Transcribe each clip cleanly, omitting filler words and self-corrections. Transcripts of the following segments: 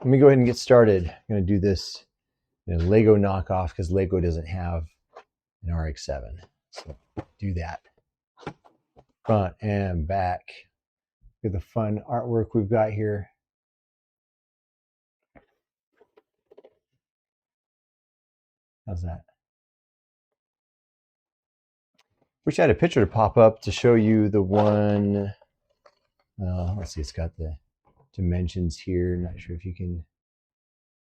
let me go ahead and get started. I'm going to do this in a Lego knockoff because Lego doesn't have an RX-7. So do that. Front and back. Look at the fun artwork we've got here. How's that? Wish I had a picture to pop up to show you the one. Let's see, it's got the dimensions here. Not sure if you can.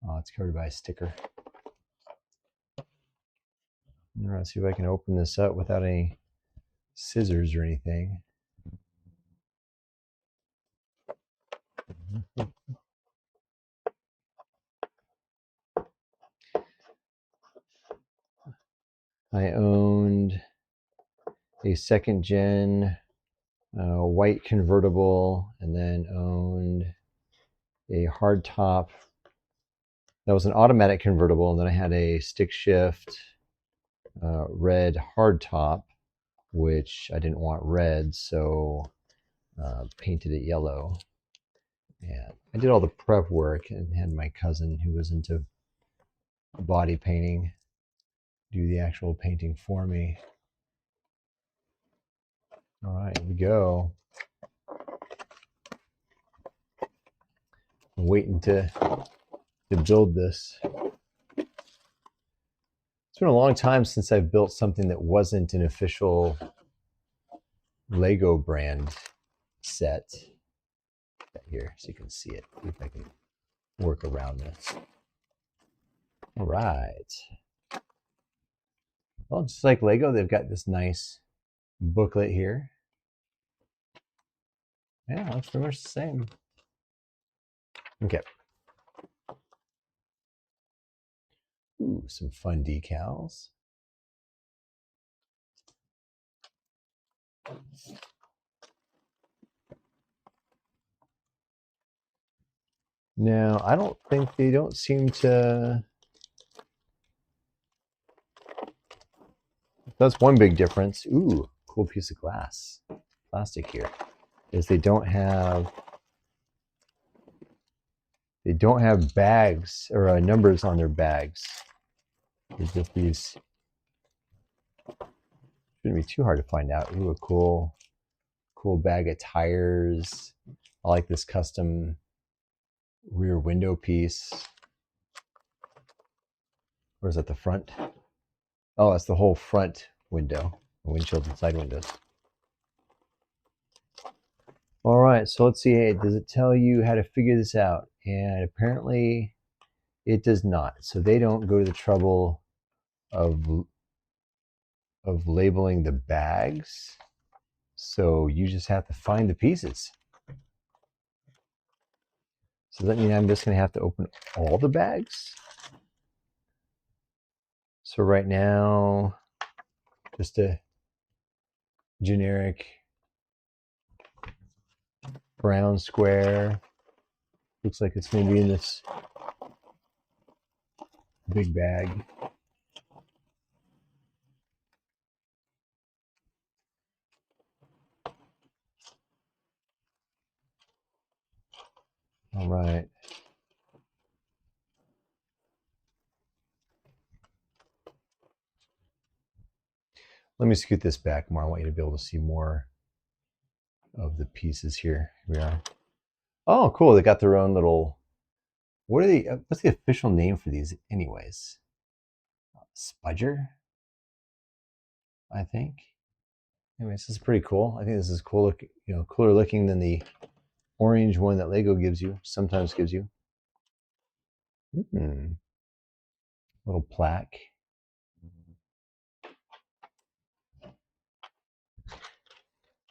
Oh, it's covered by a sticker. All right, see if I can open this up without any scissors or anything. I owned a second gen white convertible, and then owned a hard top that was an automatic convertible, and then I had a stick shift red hard top, which I didn't want red, so painted it yellow. And I did all the prep work and had my cousin, who was into body painting, do the actual painting for me. All right, here we go. I'm waiting to build this. It's been a long time since I've built something that wasn't an official Lego brand set. Here, so you can see it. See if I can work around this. All right. Well, just like Lego, they've got this nice booklet here. Yeah, looks pretty much the same. Okay. Ooh, some fun decals. Now, I don't think they don't seem to. That's one big difference. Ooh, cool piece of glass, plastic here. Is they don't have bags or numbers on their bags. There's just these. Shouldn't be too hard to find out. Ooh, a cool bag of tires. I like this custom rear window piece. Or is that the front? Oh, that's the whole front window, windshield and side windows. All right, so let's see. Hey, does it tell you how to figure this out? And apparently it does not. So they don't go to the trouble of labeling the bags. So you just have to find the pieces. So does that mean I'm just going to have to open all the bags? So right now, just a generic brown square. Looks like it's going to be in this big bag. All right. Let me scoot this back more. I want you to be able to see more of the pieces here. Here we are. Oh, cool. They got their own little, what are they, what's the official name for these anyways? Spudger, I think. Anyways, this is pretty cool. I think this is cool look, cooler looking than the orange one that Lego gives you, sometimes gives you. Little plaque.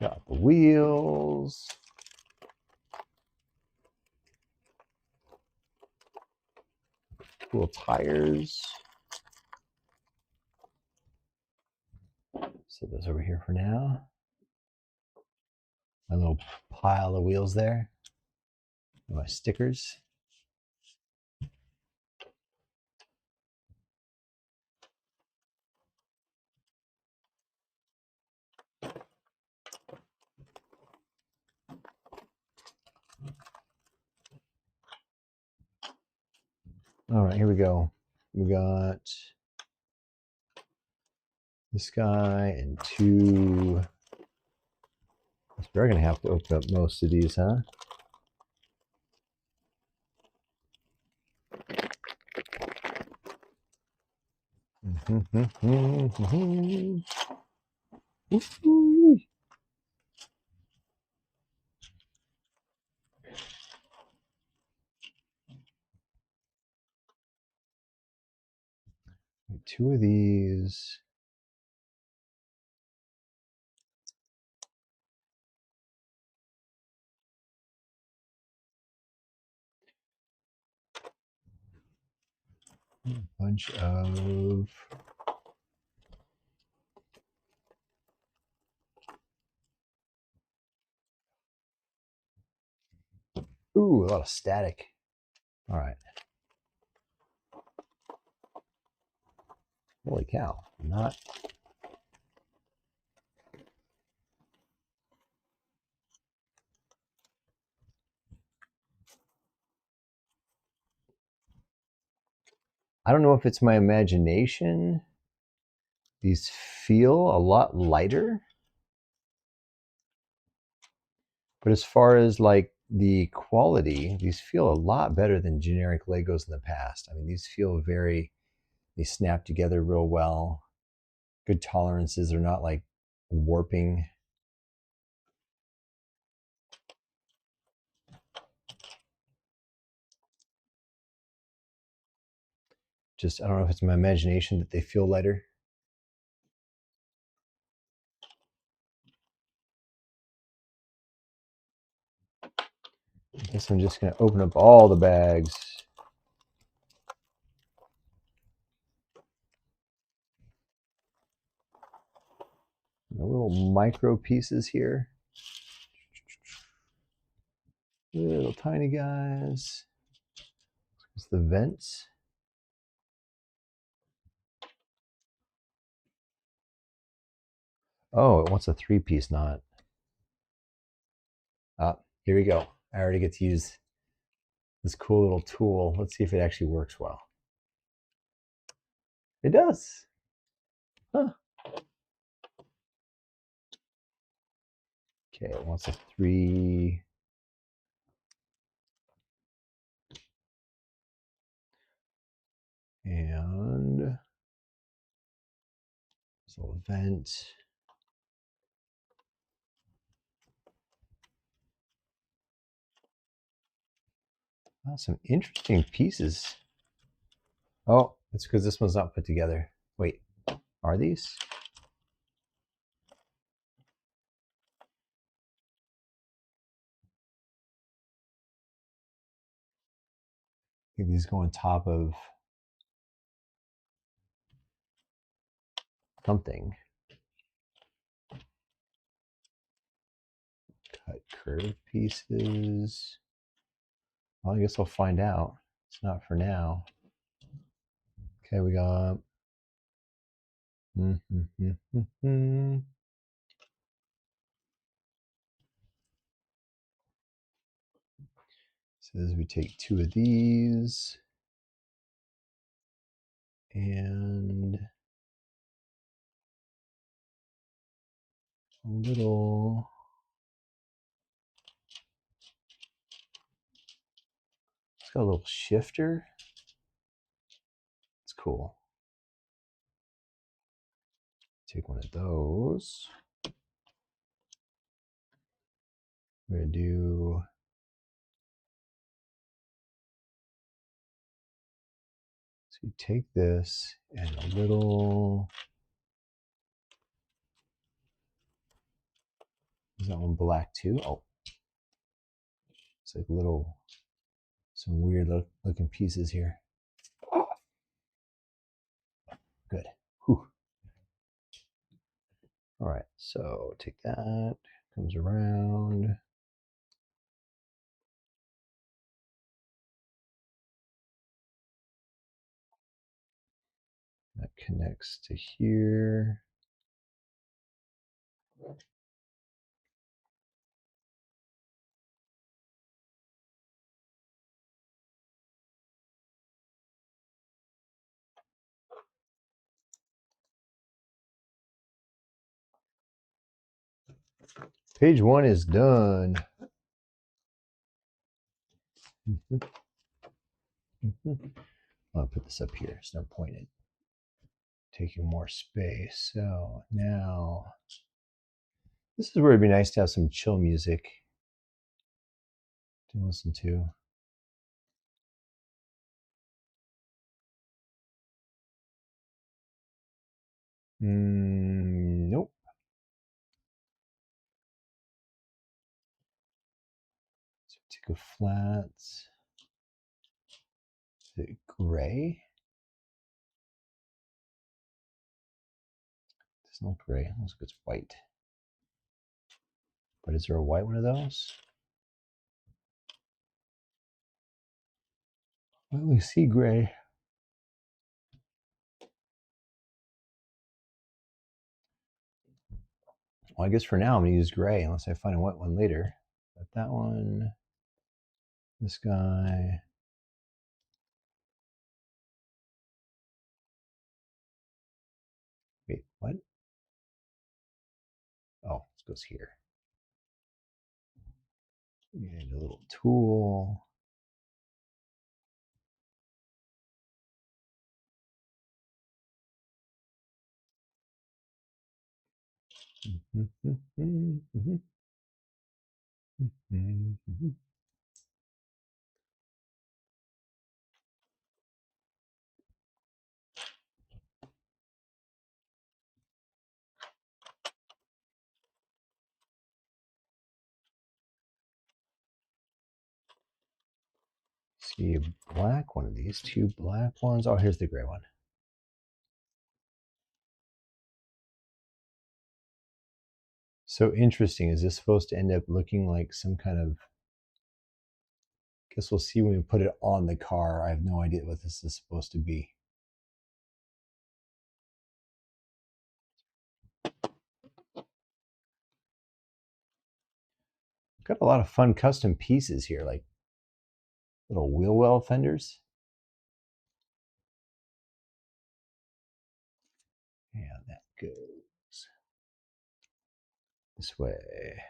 Got the wheels. Cool tires. Set those over here for now. My little pile of wheels there. My stickers. All right, here we go. We got this guy and two. We're going to have to open up most of these, huh? Two of these. A bunch of ooh, a lot of static. All right. Holy cow. Not I don't know if it's my imagination. These feel a lot lighter. But as far as like the quality, these feel a lot better than generic Legos in the past. I mean, these feel they snap together real well. Good tolerances. They're not like warping. Just, I don't know if it's my imagination that they feel lighter. I guess I'm just going to open up all the bags. The little micro pieces here. Little tiny guys. It's the vents. Oh, it wants a 3-piece knot. Here we go. I already get to use this cool little tool. Let's see if it actually works well. It does. Huh. Okay, it wants a 3. And this little vent. Oh, some interesting pieces. Oh, it's because this one's not put together. Wait, are these? I think these go on top of something. Cut curved pieces. Well, I guess I'll find out. It's not for now. Okay, we got. Says we take 2 of these and a little. It's got a little shifter. It's cool. Take one of those. We're gonna do. So you take this and a little. Is that one black too? Oh, it's like little, some weird looking pieces here. Good. Whew. All right, so take that, comes around. That connects to here. Page 1 is done. I'll put this up here. It's no point in taking more space. So now, this is where it'd be nice to have some chill music to listen to. Nope. So take a flat. Is it gray? It doesn't look gray. It looks like it's white. But is there a white one of those? I only see gray. Well, I guess for now I'm going to use gray unless I find a white one later. But that one, this guy. Wait, what? Oh, this goes here. And a little tool. See a black one of these, two black ones. Oh, here's the gray one. So interesting. Is this supposed to end up looking like some kind of, guess we'll see when we put it on the car. I have no idea what this is supposed to be. Got a lot of fun custom pieces here, like little wheel well fenders. And that goes this way.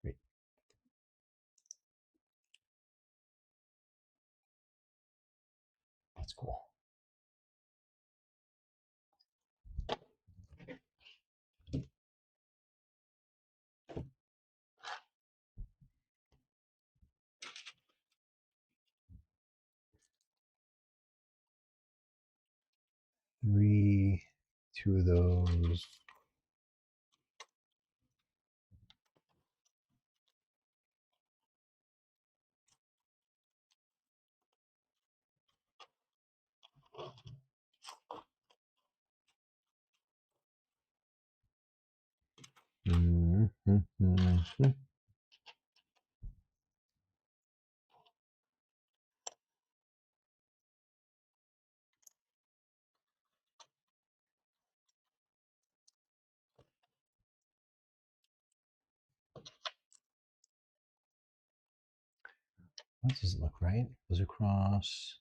Great. That's cool. Two of those. That doesn't look right. Goes across.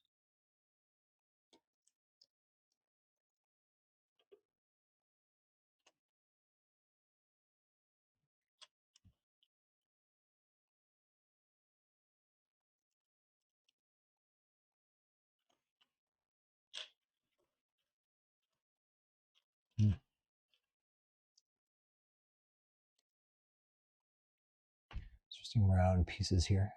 Interesting round pieces here.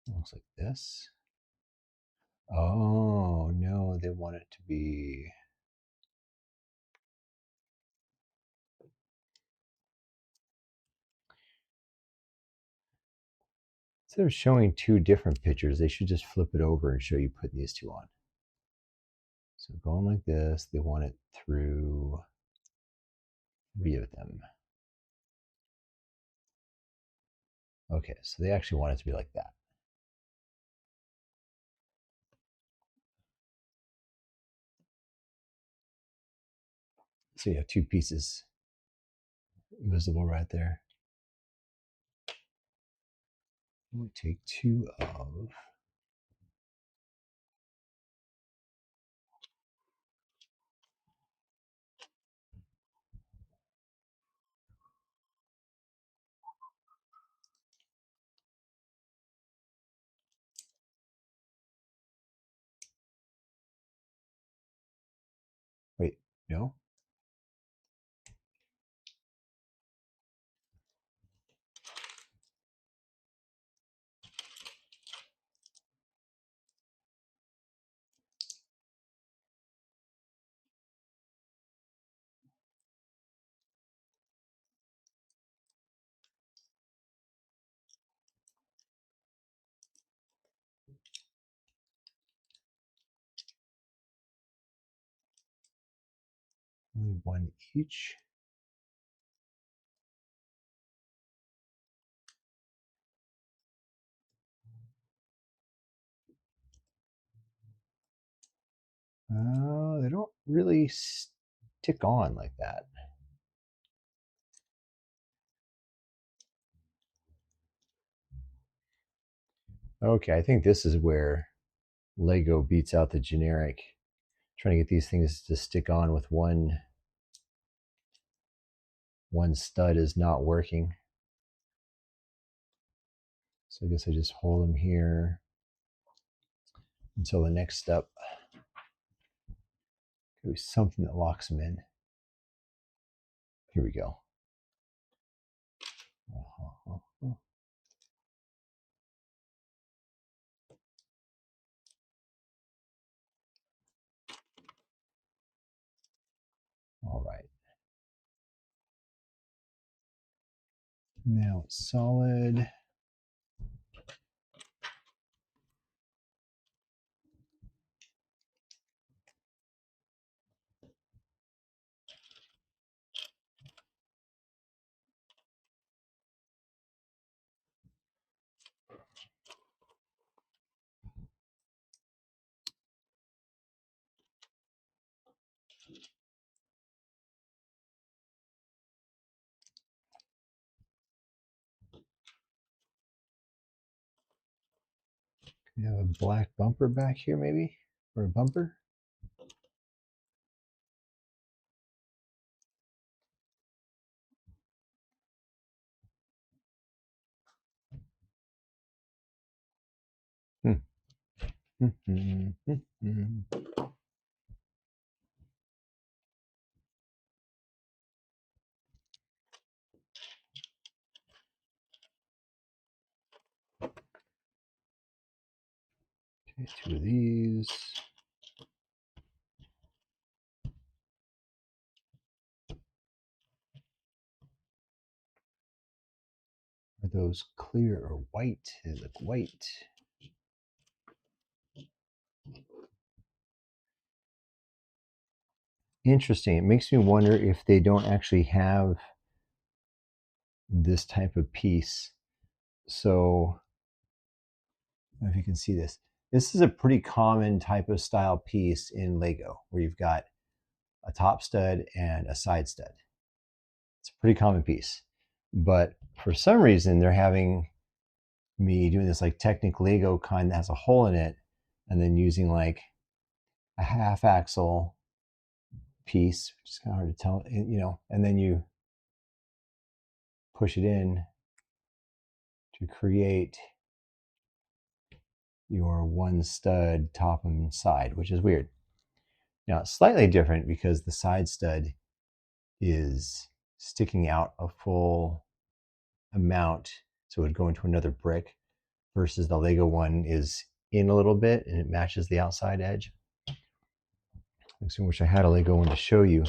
Looks like this. Oh, no, they want it to be. Instead of showing two different pictures, they should just flip it over and show you putting these two on. So going like this, they want it through 3 of them. Okay, so they actually want it to be like that. So you have 2 pieces visible right there. We'll take 2 of wait, no? Only 1 each. They don't really stick on like that. Okay, I think this is where Lego beats out the generic. Trying to get these things to stick on with one stud is not working. So I guess I just hold them here until the next step. Could be something that locks them in. Here we go. All right. Now it's solid. We have a black bumper back here, maybe, or a bumper. Okay, 2 of these. Are those clear or white? They look white. Interesting. It makes me wonder if they don't actually have this type of piece. So, I don't know if you can see this. This is a pretty common type of style piece in Lego, where you've got a top stud and a side stud. It's a pretty common piece. But for some reason, they're having me doing this like Technic Lego kind that has a hole in it, and then using like a half axle piece, which is kind of hard to tell, you know, and then you push it in to create your 1 stud top and side, which is weird. Now it's slightly different because the side stud is sticking out a full amount, so it would go into another brick, versus the Lego one is in a little bit and it matches the outside edge. Makes me wish I had a Lego one to show you.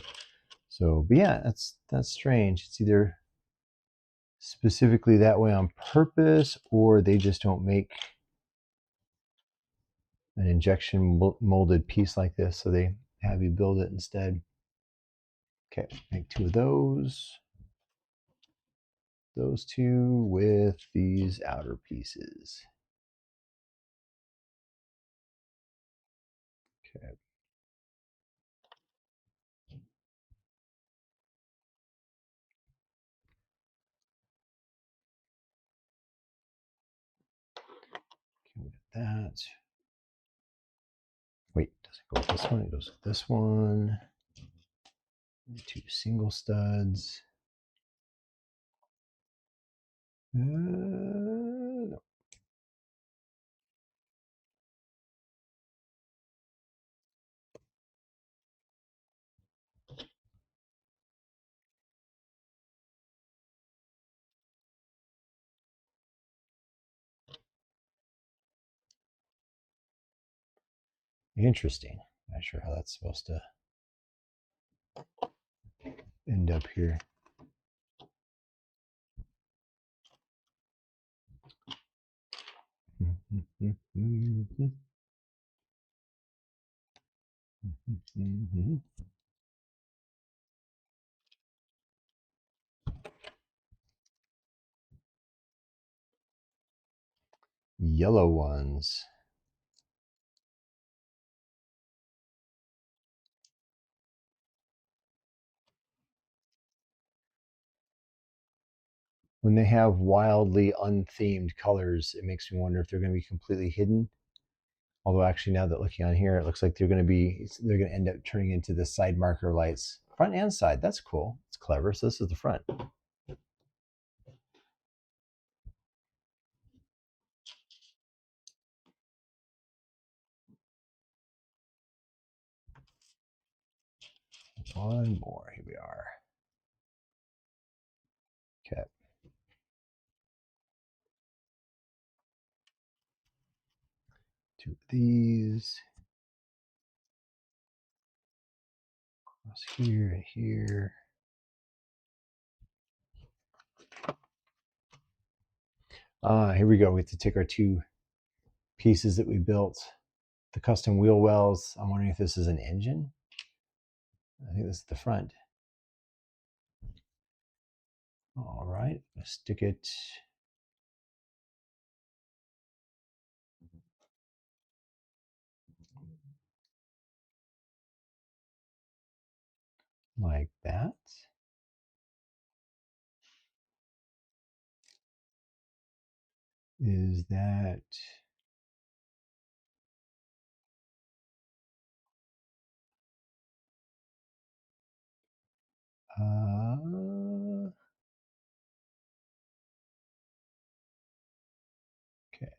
So, but yeah, that's strange. It's either specifically that way on purpose, or they just don't make an injection molded piece like this, so they have you build it instead. Okay, make 2 of those. Those 2 with these outer pieces. Okay. Okay, with that. Wait, doesn't go with this one, it goes with this one. 2 single studs. No. Interesting. Not sure how that's supposed to end up here. Yellow ones. When they have wildly unthemed colors, it makes me wonder if they're going to be completely hidden. Although actually now that looking on here, it looks like they're going to end up turning into the side marker lights, front and side. That's cool. It's clever. So this is the front. One more. Here we are. Okay. 2 of these. Across here and here. Here we go. We have to take our 2 pieces that we built. The custom wheel wells. I'm wondering if this is an engine. I think this is the front. All right, let's stick it like that. Is that okay?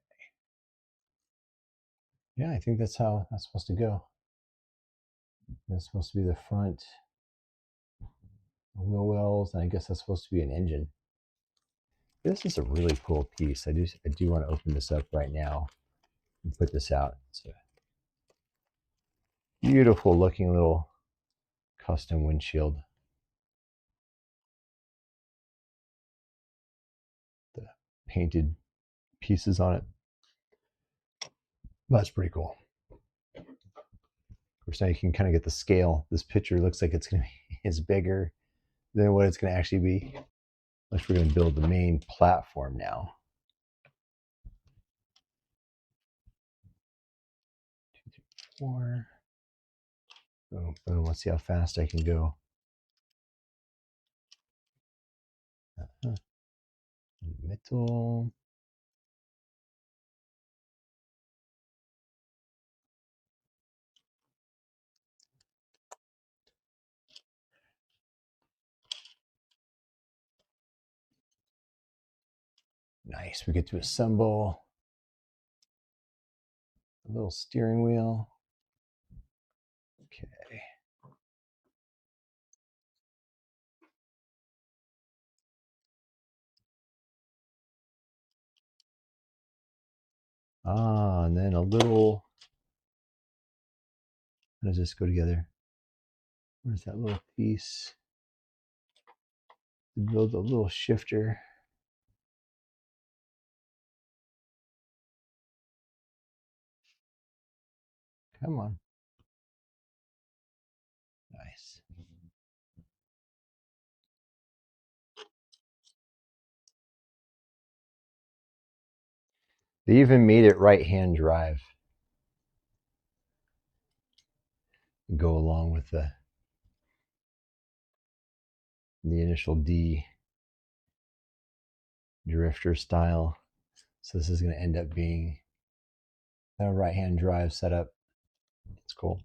Yeah, I think that's how that's supposed to go. That's supposed to be the front wheel wells, and I guess that's supposed to be an engine. This is a really cool piece. I do want to open this up right now and put this out. It's a beautiful looking little custom windshield. The painted pieces on it. That's pretty cool. Of course, now you can kind of get the scale. This picture looks like it's going to be it's bigger than what it's going to actually be. Unless we're going to build the main platform now. 2, 3, 4. Boom, boom. Let's see how fast I can go. Middle. Nice. We get to assemble a little steering wheel. Okay. And then a little. How does this go together? Where's that little piece? To build a little shifter. Come on. Nice. They even made it right-hand drive. Go along with the initial D drifter style. So this is going to end up being a right-hand drive setup. It's cool.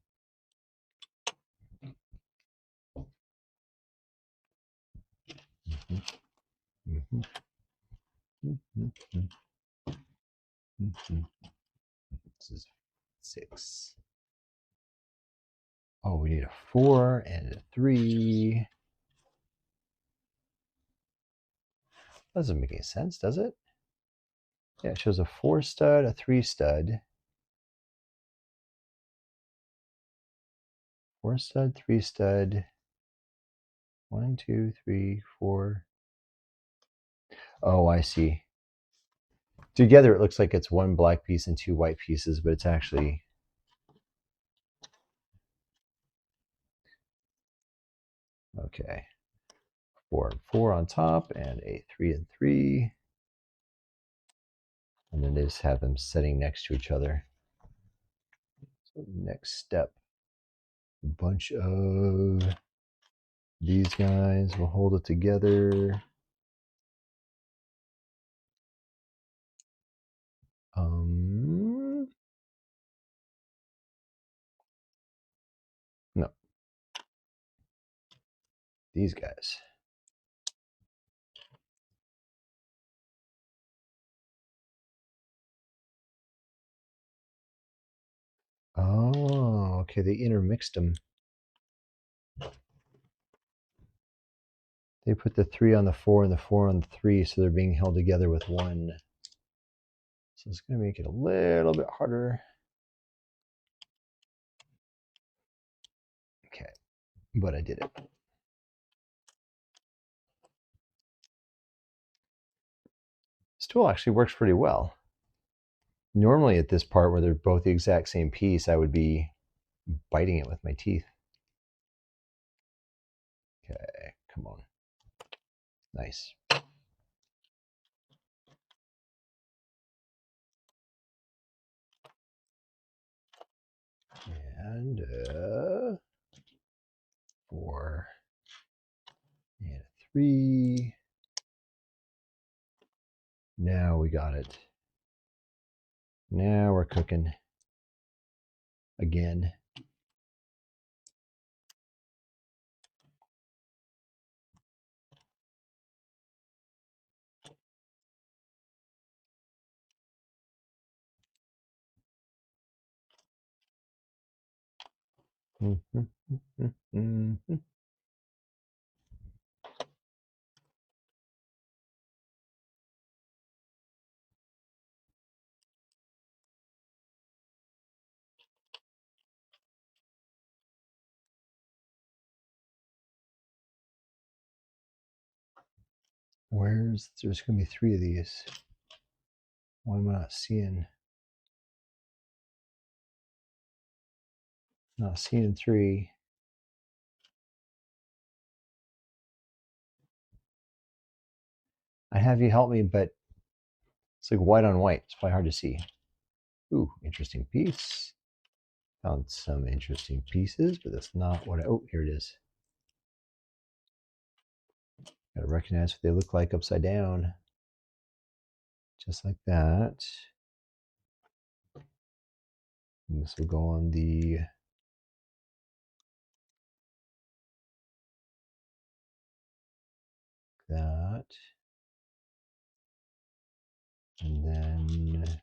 This is 6. Oh, we need a 4 and a 3. Doesn't make any sense, does it? Yeah, it shows a 4 stud, a 3 stud. 4 stud, 3 stud. 1, 2, 3, 4. Oh, I see. Together it looks like it's 1 black piece and 2 white pieces, but it's actually... Okay. 4 and 4 on top, and a 3 and 3. And then they just have them sitting next to each other. So next step, a bunch of these guys will hold it together. No. These guys. Oh, okay, they intermixed them. They put the 3 on the 4 and the 4 on the 3, so they're being held together with 1. So it's going to make it a little bit harder. Okay, but I did it. This tool actually works pretty well. Normally at this part where they're both the exact same piece, I would be biting it with my teeth. Okay, come on. Nice. And 4 and a 3. Now we got it. Now we're cooking again. There's going to be 3 of these. Why am I not seeing 3? I have you help me, but it's like white on white. It's probably hard to see. Ooh, interesting piece. Found some interesting pieces, but that's not what oh, here it is. Gotta recognize what they look like upside down. Just like that. And this will go on the that. And then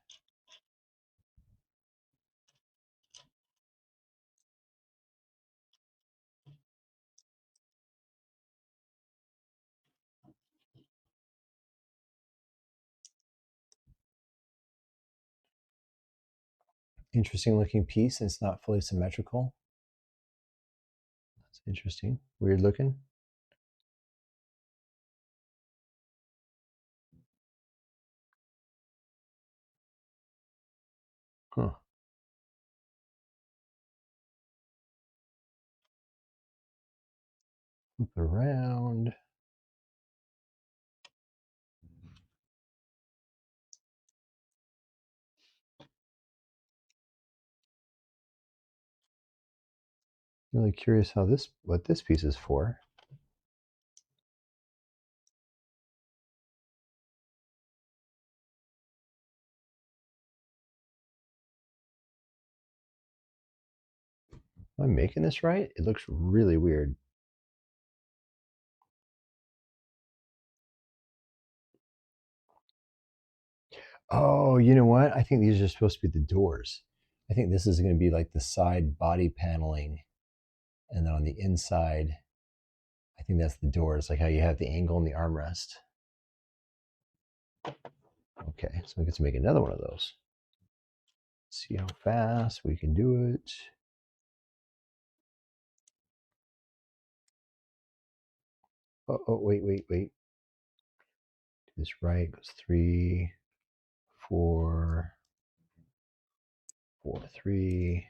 interesting looking piece, and it's not fully symmetrical. That's interesting. Weird looking. Huh. Flip it around. Really curious how what this piece is for. Am I making this right? It looks really weird. Oh, you know what? I think these are supposed to be the doors. I think this is going to be like the side body paneling. And then on the inside, I think that's the doors, like how you have the angle and the armrest. Okay, so we get to make another one of those. See how fast we can do it. Oh, wait. Do this right. Goes 3, 4, 4, 3.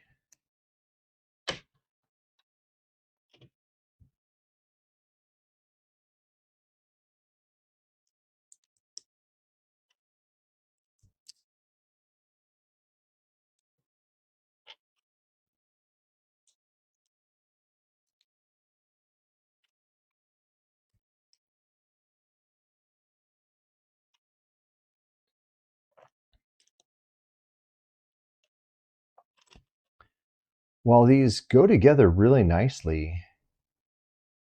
While these go together really nicely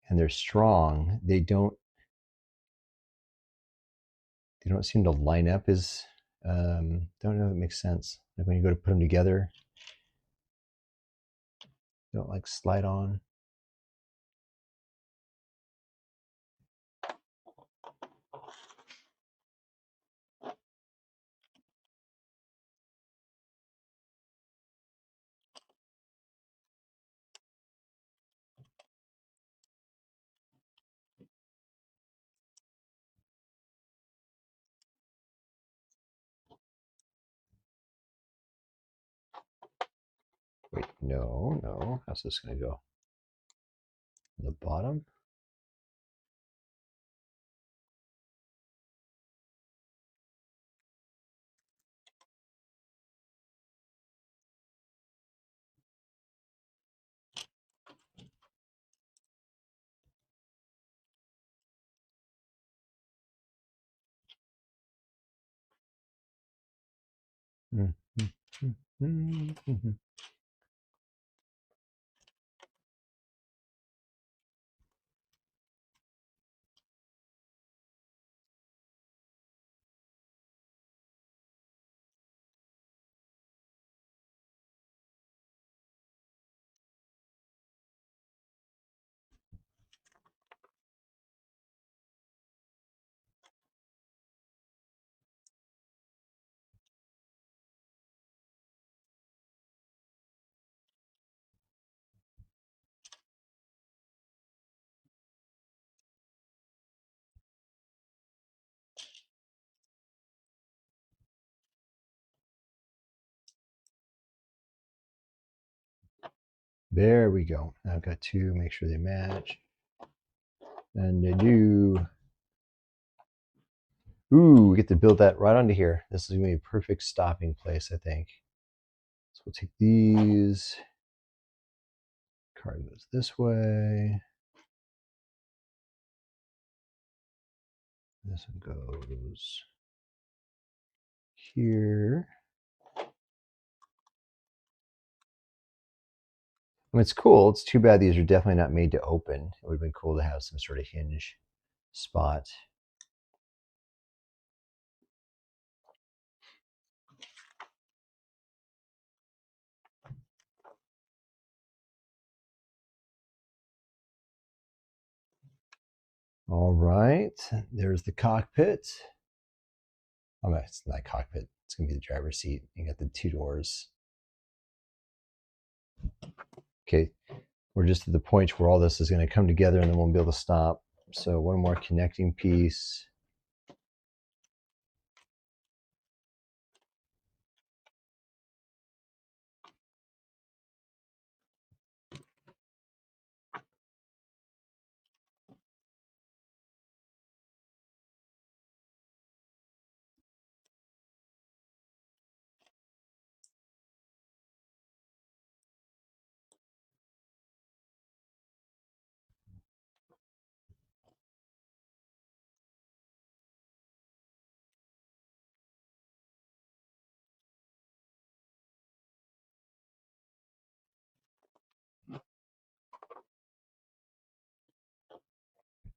and they're strong, they don't seem to line up as don't know if it makes sense. Like when you go to put them together, they don't like slide on. Wait, no. How's this going to go? On the bottom? There we go. I've got to make sure they match. And they do. Ooh, we get to build that right onto here. This is going to be a perfect stopping place, I think. So we'll take these. Card goes this way. This one goes here. I mean, it's cool. It's too bad these are definitely not made to open. It would have been cool to have some sort of hinge spot. All right, there's the cockpit. Oh, no, it's not cockpit. It's going to be the driver's seat. You got the 2 doors. Okay, we're just at the point where all this is going to come together and then we'll be able to stop. So one more connecting piece.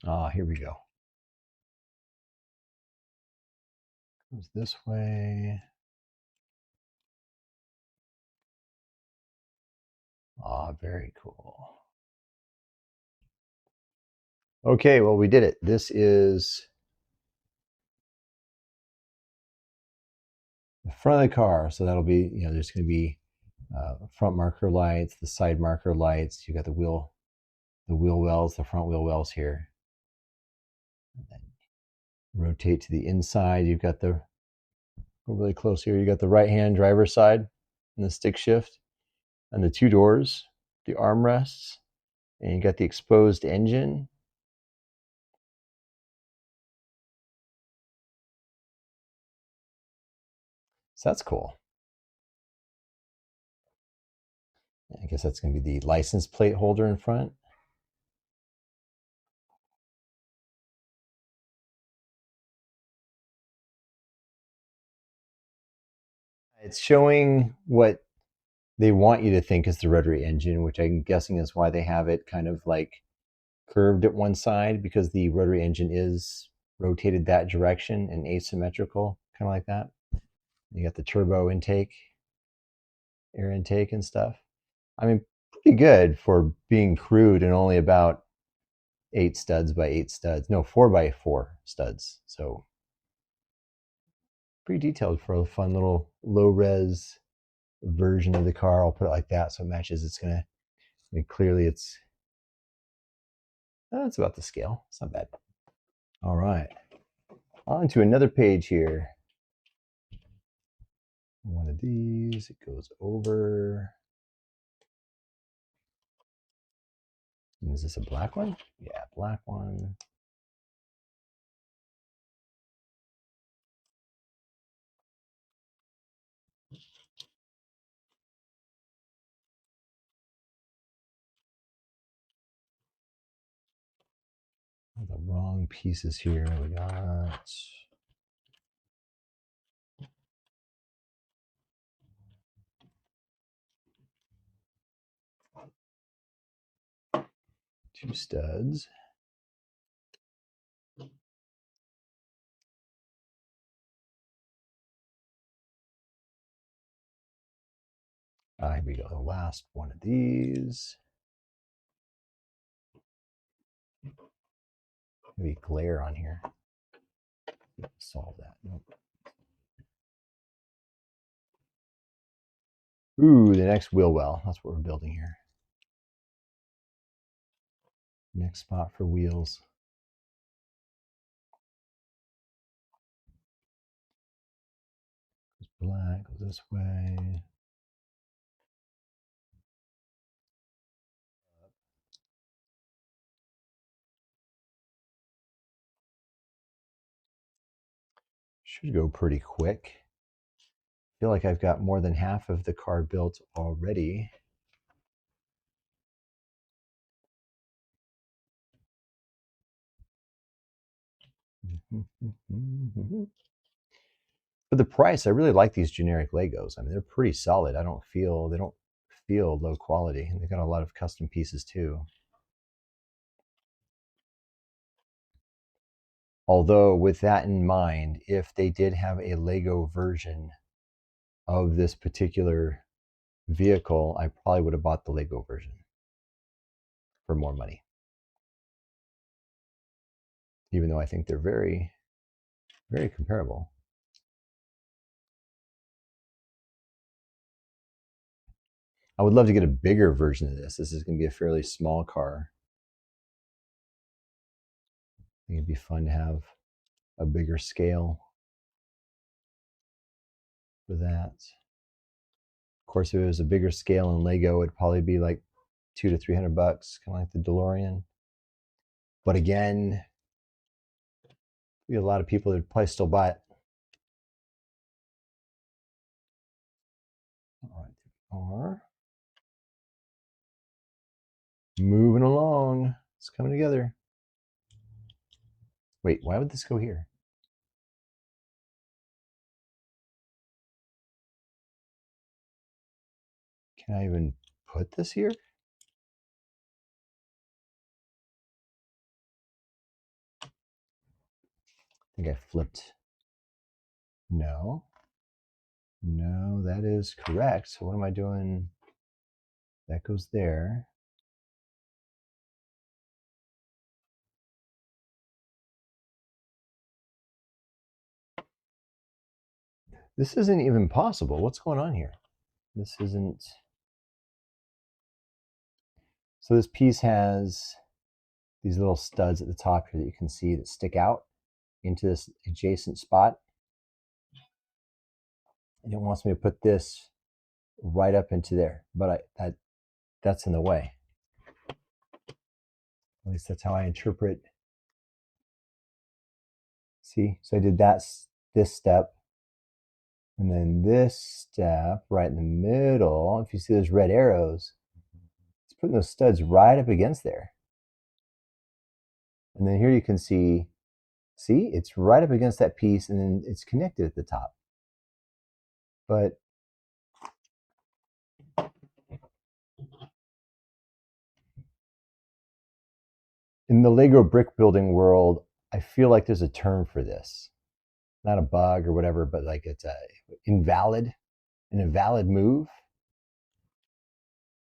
Ah, here we go. Goes this way. Ah, very cool. Okay, well, we did it. This is the front of the car. So that'll be, there's going to be front marker lights, the side marker lights. You got the wheel wells, the front wheel wells here. And then rotate to the inside. You've got go really close here. You got the right-hand driver's side and the stick shift and the two doors, the armrests, and you got the exposed engine. So that's cool. I guess that's going to be the license plate holder in front. It's showing what they want you to think is the rotary engine, which I'm guessing is why they have it kind of like curved at one side, because the rotary engine is rotated that direction and asymmetrical, kind of like that. You got the turbo intake, air intake and stuff. I mean, pretty good for being crude and only about 8 studs by 8 studs. No, 4 by 4 studs. So pretty detailed for a fun little low res version of the car. I'll put it like that so it matches. It's gonna, clearly it's about the scale. It's not bad. All right, on to another page here. One of these, it goes over. Is this a black one? Yeah, black one. The wrong pieces here. We got two studs. Here we go. The last one of these. Maybe glare on here. Solve that. Nope. Ooh, the next wheel well. That's what we're building here. Next spot for wheels. Goes black, goes this way. Should go pretty quick. I feel like I've got more than half of the car built already. For the price, I really like these generic Legos. I mean, they're pretty solid. They don't feel low quality, and they've got a lot of custom pieces too. Although, with that in mind, if they did have a Lego version of this particular vehicle, I probably would have bought the Lego version for more money. Even though I think they're very, very comparable. I would love to get a bigger version of this. This is going to be a fairly small car. I think it'd be fun to have a bigger scale for that. Of course, if it was a bigger scale in Lego, it'd probably be like $200 to $300, kind of like the DeLorean. But again, we have a lot of people that would probably still buy it. All right, are moving along. It's coming together. Wait, why would this go here? Can I even put this here? think I flipped. No. No, that is correct. So what am I doing? That goes there. This isn't even possible. What's going on here? This isn't. So this piece has these little studs at the top here that you can see that stick out into this adjacent spot. And it wants me to put this right up into there, but that's in the way. At least that's how I interpret. See, so I did this step, and then this step right in the middle. If you see those red arrows, it's putting those studs right up against there. And then here you can see, it's right up against that piece, and then it's connected at the top. But in the Lego brick building world, I feel like there's a term for this. Not a bug or whatever, but like it's an invalid move.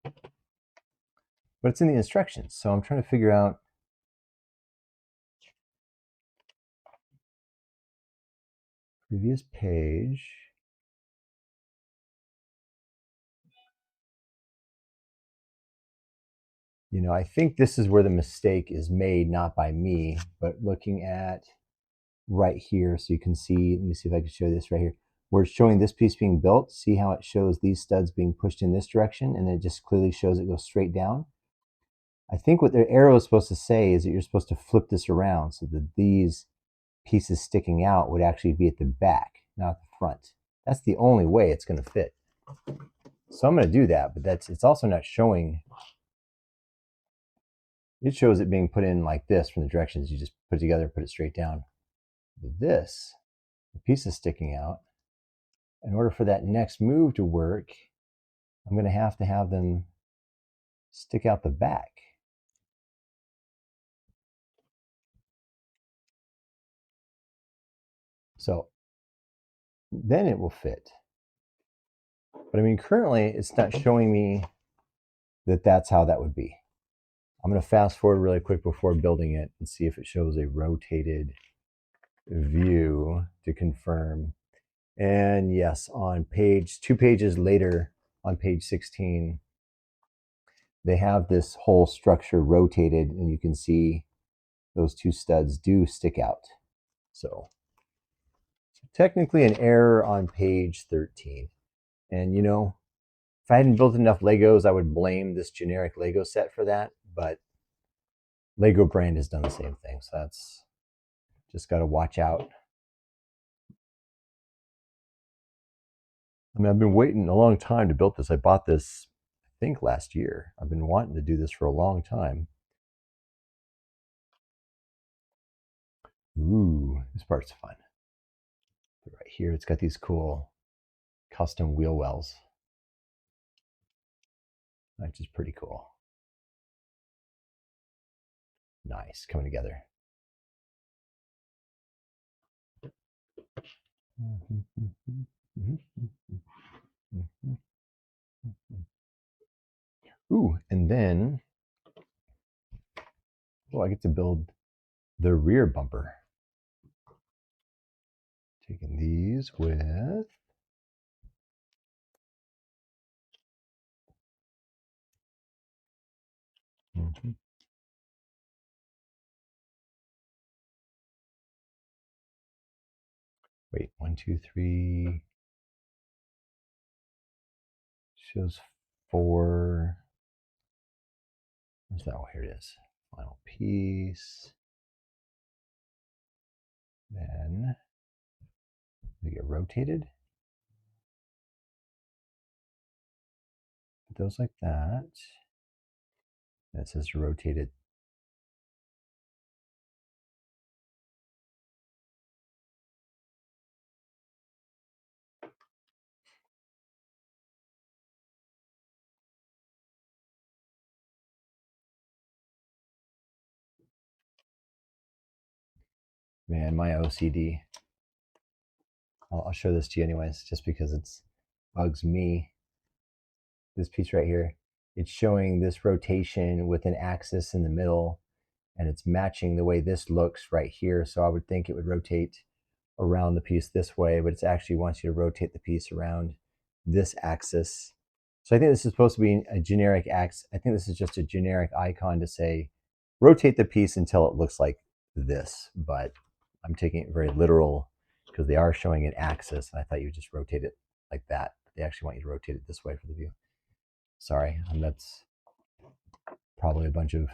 But it's in the instructions, so I'm trying to figure out. Previous page. You know, I think this is where the mistake is made, not by me, but looking at right here, so you can see, let me see if I can show this right here. We're showing this piece being built. See how it shows these studs being pushed in this direction, and it just clearly shows it goes straight down. I think what the arrow is supposed to say is that you're supposed to flip this around so that these pieces sticking out would actually be at the back, not the front. That's the only way it's going to fit. So I'm going to do that, but it's also not showing. It shows it being put in like this from the directions. You just put it together and put it straight down. But this, the piece is sticking out. In order for that next move to work, I'm going to have them stick out the back. So then it will fit. But I mean, currently it's not showing me that that's how that would be. I'm going to fast forward really quick before building it and see if it shows a rotated view to confirm. And yes, on two pages later, on page 16, they have this whole structure rotated, and you can see those two studs do stick out. So technically an error on page 13. And you know, if I hadn't built enough Legos, I would blame this generic Lego set for that, but Lego brand has done the same thing, so that's just got to watch out. I mean, I've been waiting a long time to build this. I bought this, I think, last year. I've been wanting to do this for a long time. Ooh, this part's fun. Right here, it's got these cool custom wheel wells, which is pretty cool. Nice, coming together. Ooh, and then, I get to build the rear bumper. Taking these with wait, 1, 2, 3 shows 4. Where's that? Oh, here it is. Final piece. Then they get rotated. Put those like that. And it says to rotate it. Man, my OCD. I'll show this to you anyways, just because it's bugs me. This piece right here, it's showing this rotation with an axis in the middle, and it's matching the way this looks right here. So I would think it would rotate around the piece this way, but it actually wants you to rotate the piece around this axis. So I think this is supposed to be a generic axis. I think this is just a generic icon to say, rotate the piece until it looks like this, but I'm taking it very literal because they are showing an axis, and I thought you would just rotate it like that. They actually want you to rotate it this way for the view. Sorry, that's probably a bunch of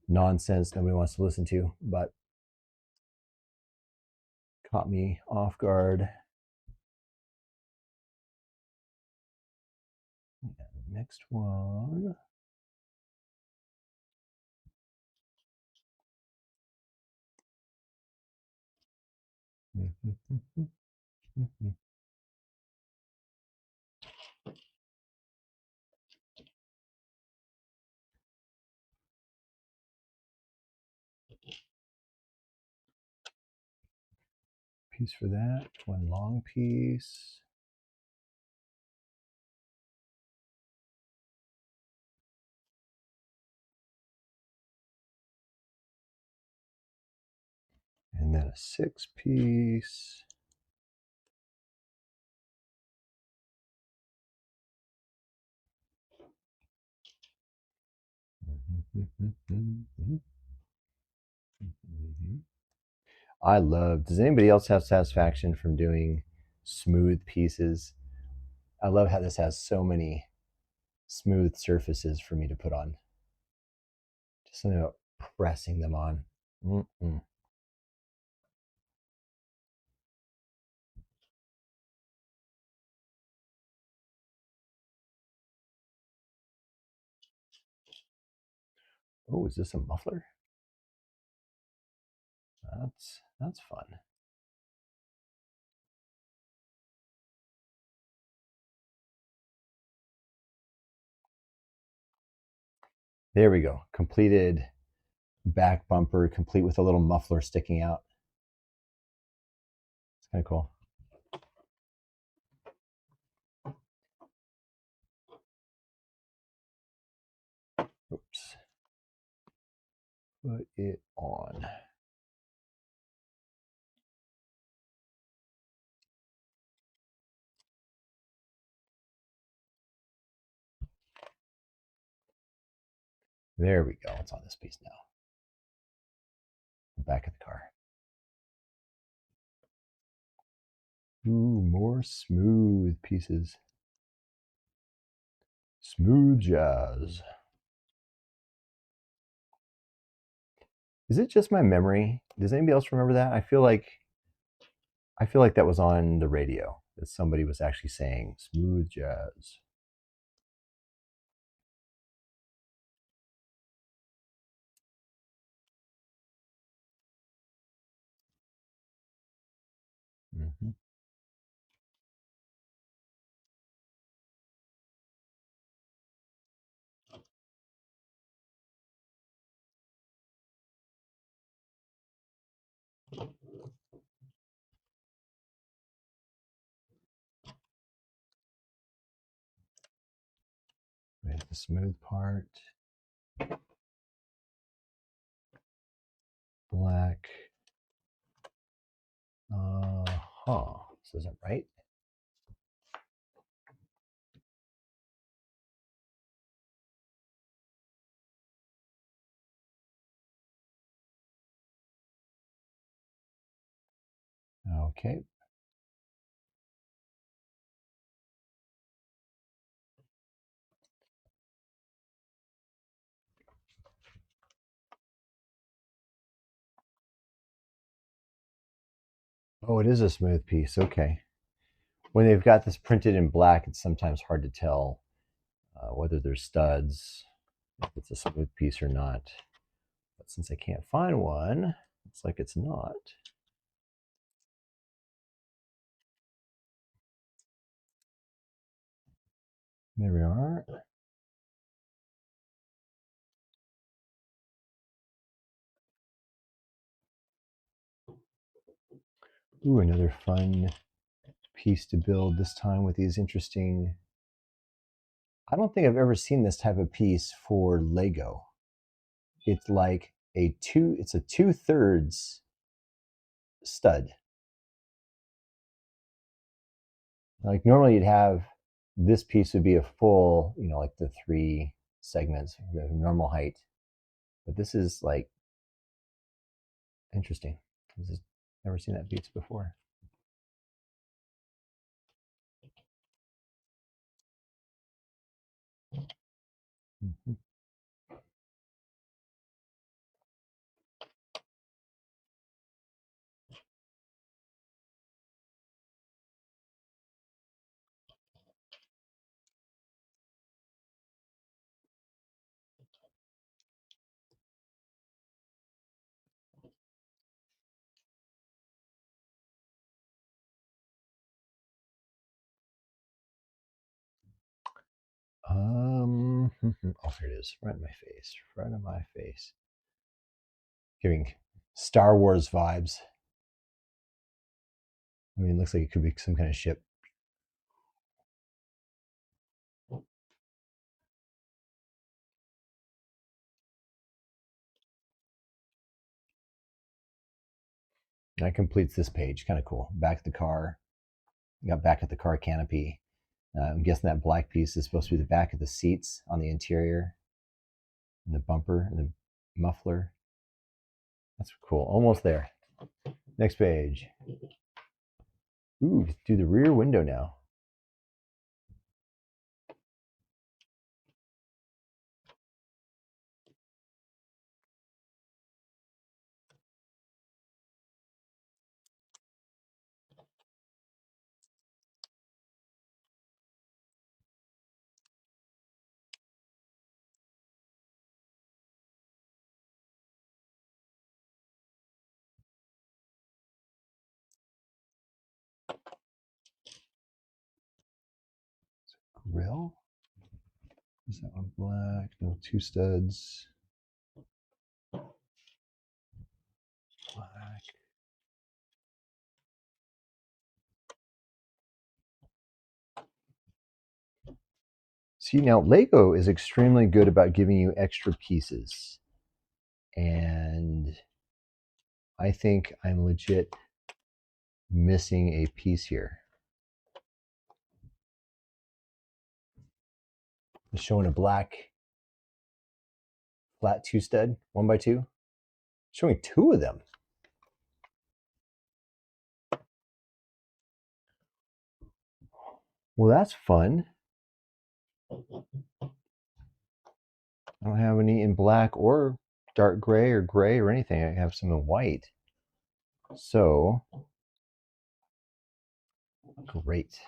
nonsense nobody wants to listen to, but caught me off guard. Next one. Piece for that, one long piece. And then a 6-piece. I love, does anybody else have satisfaction from doing smooth pieces? I love how this has so many smooth surfaces for me to put on. Just something about pressing them on. Oh, is this a muffler? That's fun. There we go. Completed back bumper, complete with a little muffler sticking out. It's kind of cool. Oops. Put it on. There we go. It's on this piece now. The back of the car. Ooh, more smooth pieces. Smooth jazz. Is it just my memory? Does anybody else remember that? I feel like that was on the radio, that somebody was actually saying smooth jazz. Mm-hmm. There's the smooth part. Black. This isn't right. Okay. Oh, it is a smooth piece. Okay. When they've got this printed in black, it's sometimes hard to tell whether there's studs, if it's a smooth piece or not. But since I can't find one, it's like it's not. There we are. Ooh, another fun piece to build, this time with these interesting... I don't think I've ever seen this type of piece for Lego. It's like it's a 2/3 stud. Like normally you'd have, this piece would be a full, you know, like the 3 segments, the normal height. But this is like interesting. I've just never seen that piece before. Mm-hmm. Oh, here it is, right in my face, right in my face. Giving Star Wars vibes. I mean, it looks like it could be some kind of ship. That completes this page. Kind of cool. Back at the car. You got back at the car canopy. I'm guessing that black piece is supposed to be the back of the seats on the interior, and the bumper and the muffler. That's cool. Almost there. Next page. Ooh, do the rear window now. Grill. Is that one black? No, 2 studs. Black. See, now Lego is extremely good about giving you extra pieces. And I think I'm legit missing a piece here. It's showing a black flat 2 stud, 1x2. Showing 2 of them. Well, that's fun. I don't have any in black or dark gray or anything. I have some in white. So, great.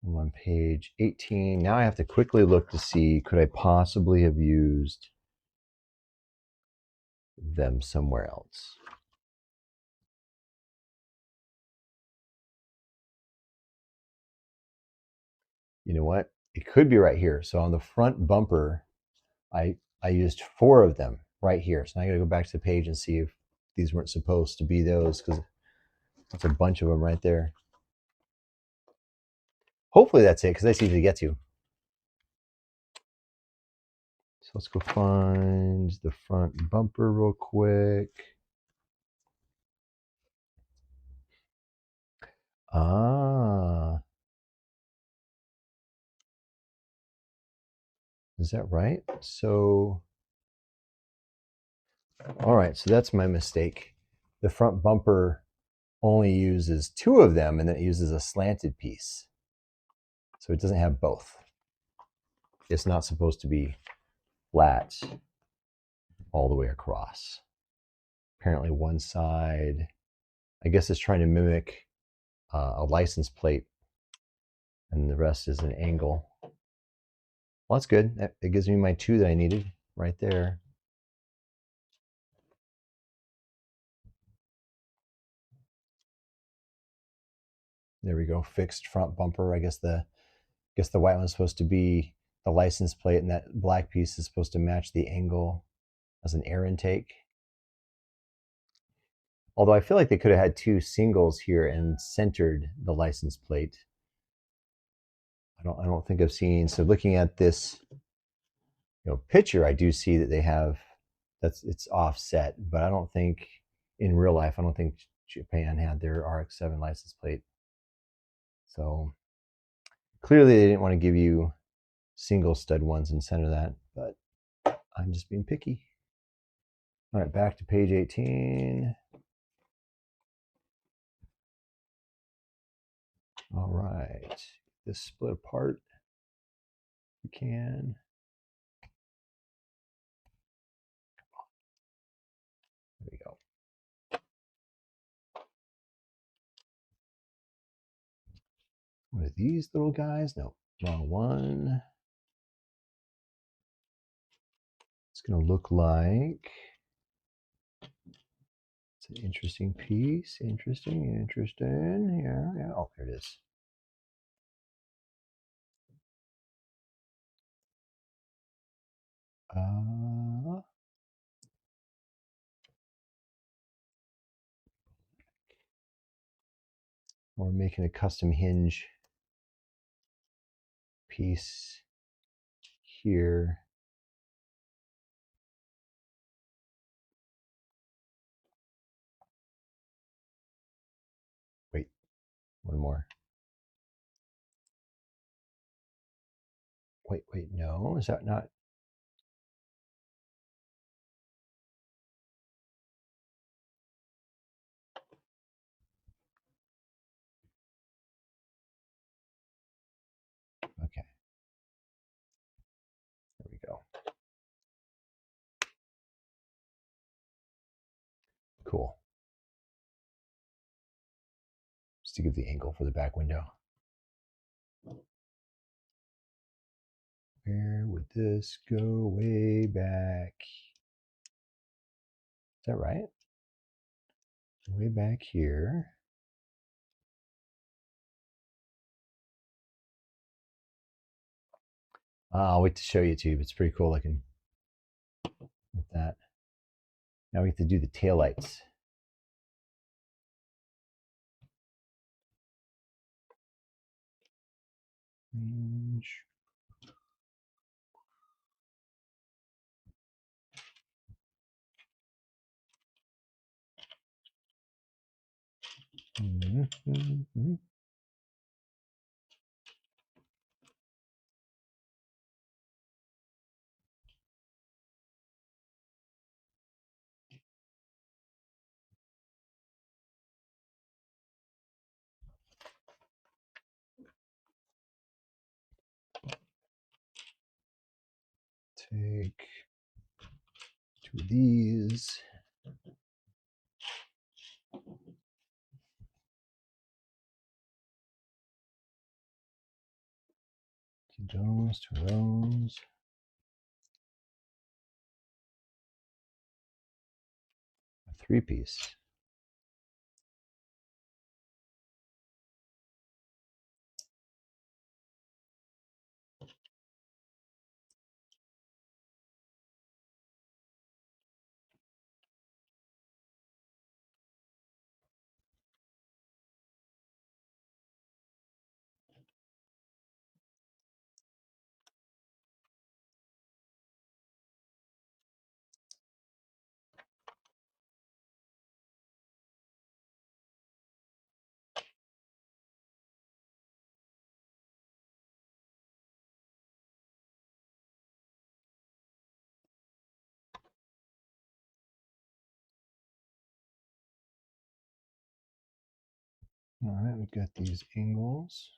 I'm on page 18. Now I have to quickly look to see, could I possibly have used them somewhere else? You know what? It could be right here. So on the front bumper, I used 4 of them right here. So now I got to go back to the page and see if these weren't supposed to be those, because that's a bunch of them right there. Hopefully that's it, because that's easy to get to. So let's go find the front bumper real quick. Ah. Is that right? So, all right, so that's my mistake. The front bumper only uses 2 of them, and then it uses a slanted piece. So it doesn't have both. It's not supposed to be flat all the way across. Apparently one side, I guess it's trying to mimic a license plate, and the rest is an angle. Well, that's good. It gives me my 2 that I needed right there. There we go. Fixed front bumper. I guess the white one's supposed to be the license plate, and that black piece is supposed to match the angle. as an air intake. Although I feel like they could have had two singles here and centered the license plate. I don't think I've seen. So looking at this, picture, I do see that they have it's offset, but I don't think in real life, I don't think Japan had their RX-7 license plate. So clearly they didn't want to give you single stud ones and center that, but I'm just being picky. All right, back to page 18. All right, this split apart if we can. There we go. What are these little guys? No, wrong one. It's going to look like it's an interesting piece. Interesting. Yeah. Oh, there it is. We're making a custom hinge piece here. Wait, one more. Wait, no, is that not? Okay, there we go. Cool. Just to give the angle for the back window. Where would this go? Way back. Is that right? Way back here. I'll wait to show you too. It's pretty cool looking with that. Now we have to do the taillights. Range. Take two of these. Two of those. A three-piece. All right, we've got these angles.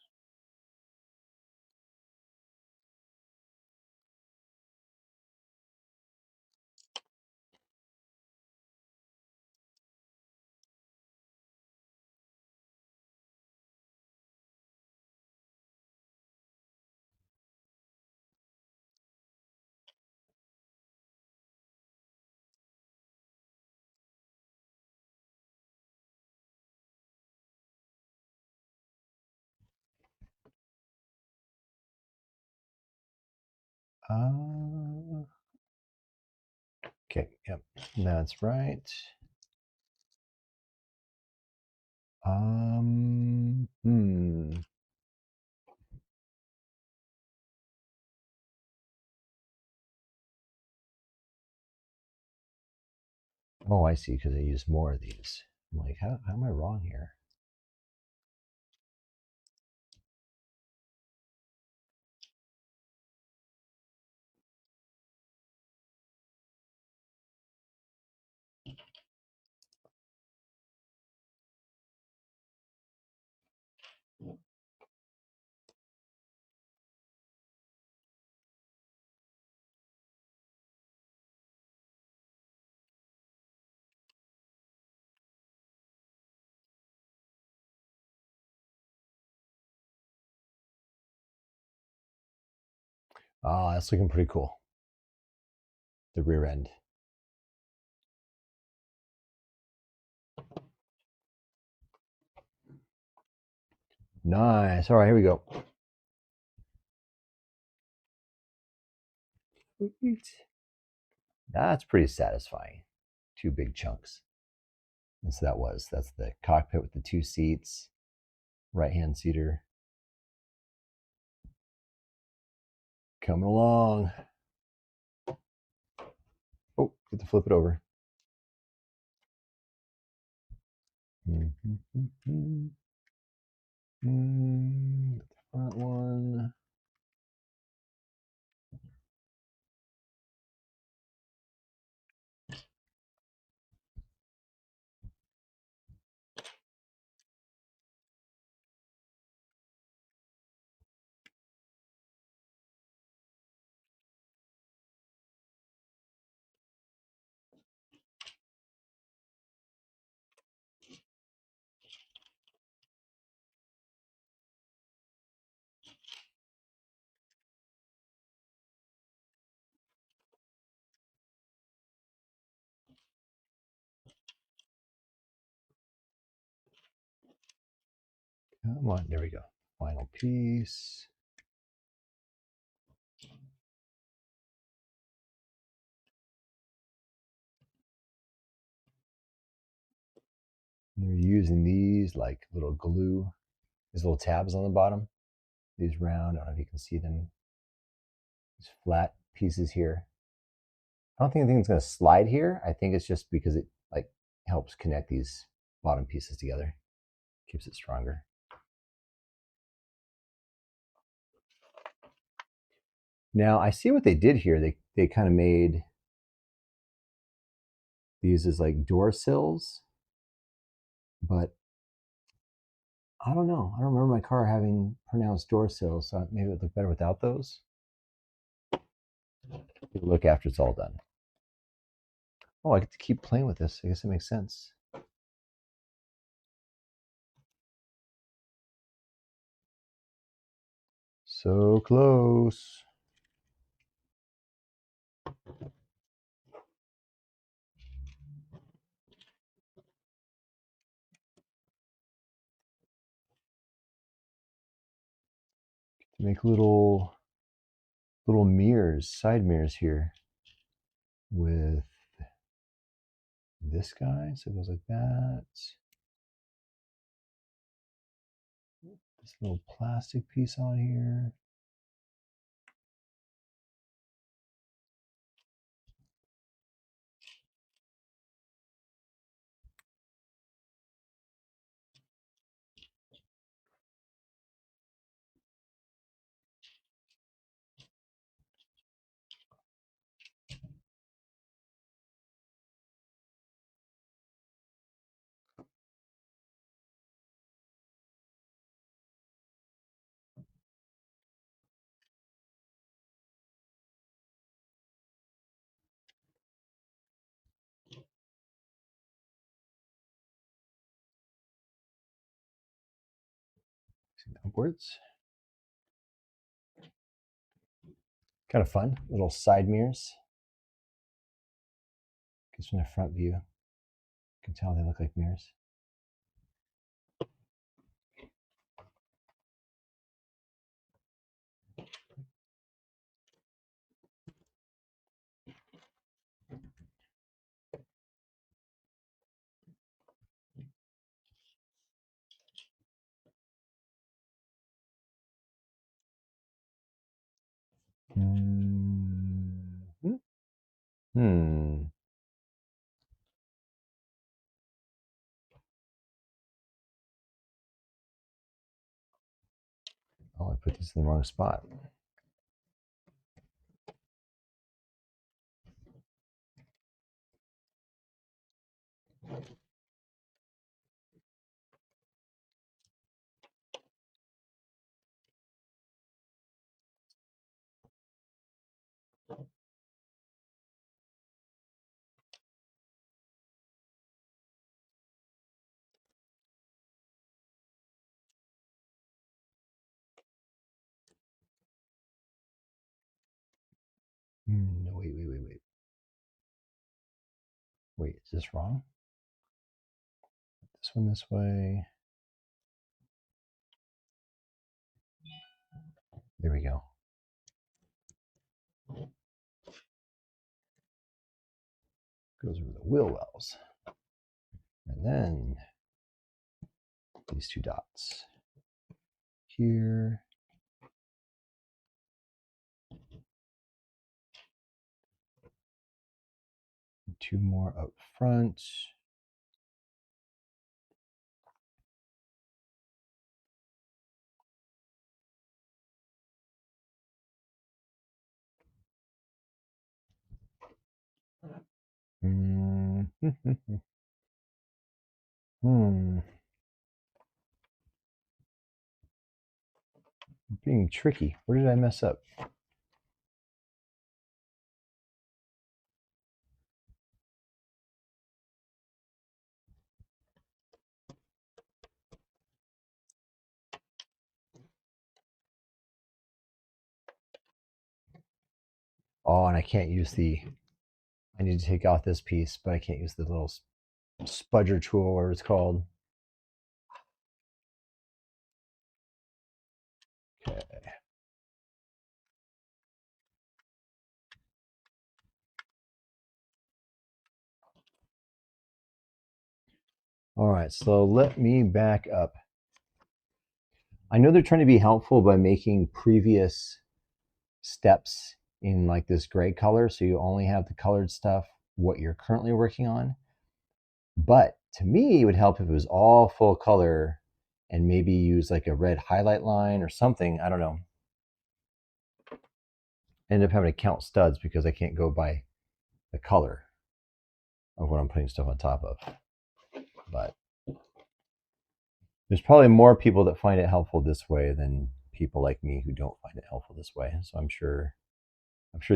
Okay, yep, that's right. Oh, I see, because I use more of these. I'm like, how am I wrong here? Ah, that's looking pretty cool. The rear end. Nice. All right, here we go. That's pretty satisfying. 2 big chunks. And so that's the cockpit with the 2 seats, right-hand seater. Coming along. Oh, get to flip it over. The front one. Come on, there we go. Final piece. And they're using these like little glue, these little tabs on the bottom. These round, I don't know if you can see them. These flat pieces here. I don't think anything's going to slide here. I think it's just because it like helps connect these bottom pieces together. Keeps it stronger. Now I see what they did here. They kind of made these as like door sills, but I don't know. I don't remember my car having pronounced door sills, so maybe it would look better without those. We'll look after it's all done. Oh, I get to keep playing with this. I guess it makes sense. So close. Make little mirrors, side mirrors here with this guy. So it goes like that. This little plastic piece on here. Upwards. Kind of fun. Little side mirrors. Because from the front view, you can tell they look like mirrors. Oh, I put this in the wrong spot. No, wait. Wait, is this wrong? This one this way. There we go. Goes over the wheel wells. And then these two dots here. Two more up front. Being tricky. Where did I mess up? Oh, and I can't use the, I need to take out this piece, but I can't use the little spudger tool, or whatever it's called. Okay. All right, so let me back up. I know they're trying to be helpful by making previous steps in like this gray color, so you only have the colored stuff, what you're currently working on. But to me, it would help if it was all full color and maybe use like a red highlight line or something. I don't know. I end up having to count studs because I can't go by the color of what I'm putting stuff on top of. But there's probably more people that find it helpful this way than people like me who don't find it helpful this way. So I'm sure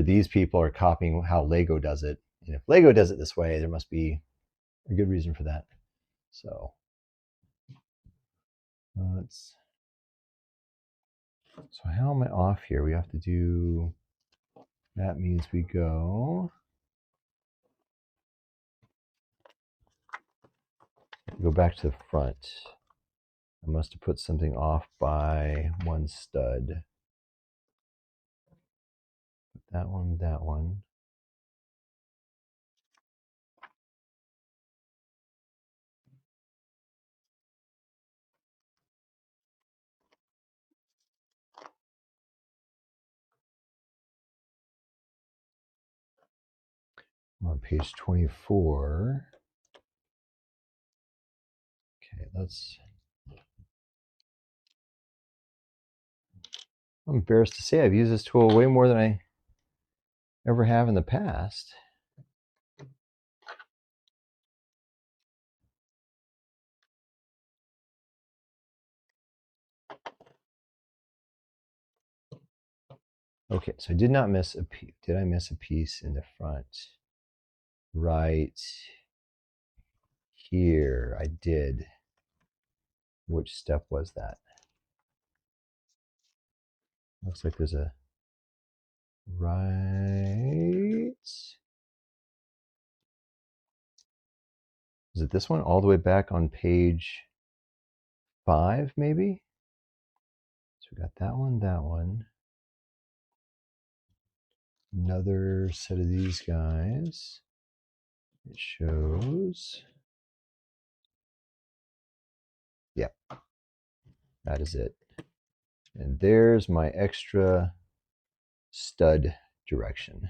these people are copying how Lego does it. And if Lego does it this way, there must be a good reason for that. So so how am I off here? We have to do, that means we go back to the front. I must have put something off by one stud. That one, that one. I'm on page 24. Okay, I'm embarrassed to say I've used this tool way more than I ever have in the past. Okay, so I did not miss a piece. Did I miss a piece in the front? Right here, I did. Which step was that? Looks like there's a right. Is it this one? All the way back on page 5, maybe? So we got that one, that one. Another set of these guys. It shows. Yep. That is it. And there's my extra stud direction.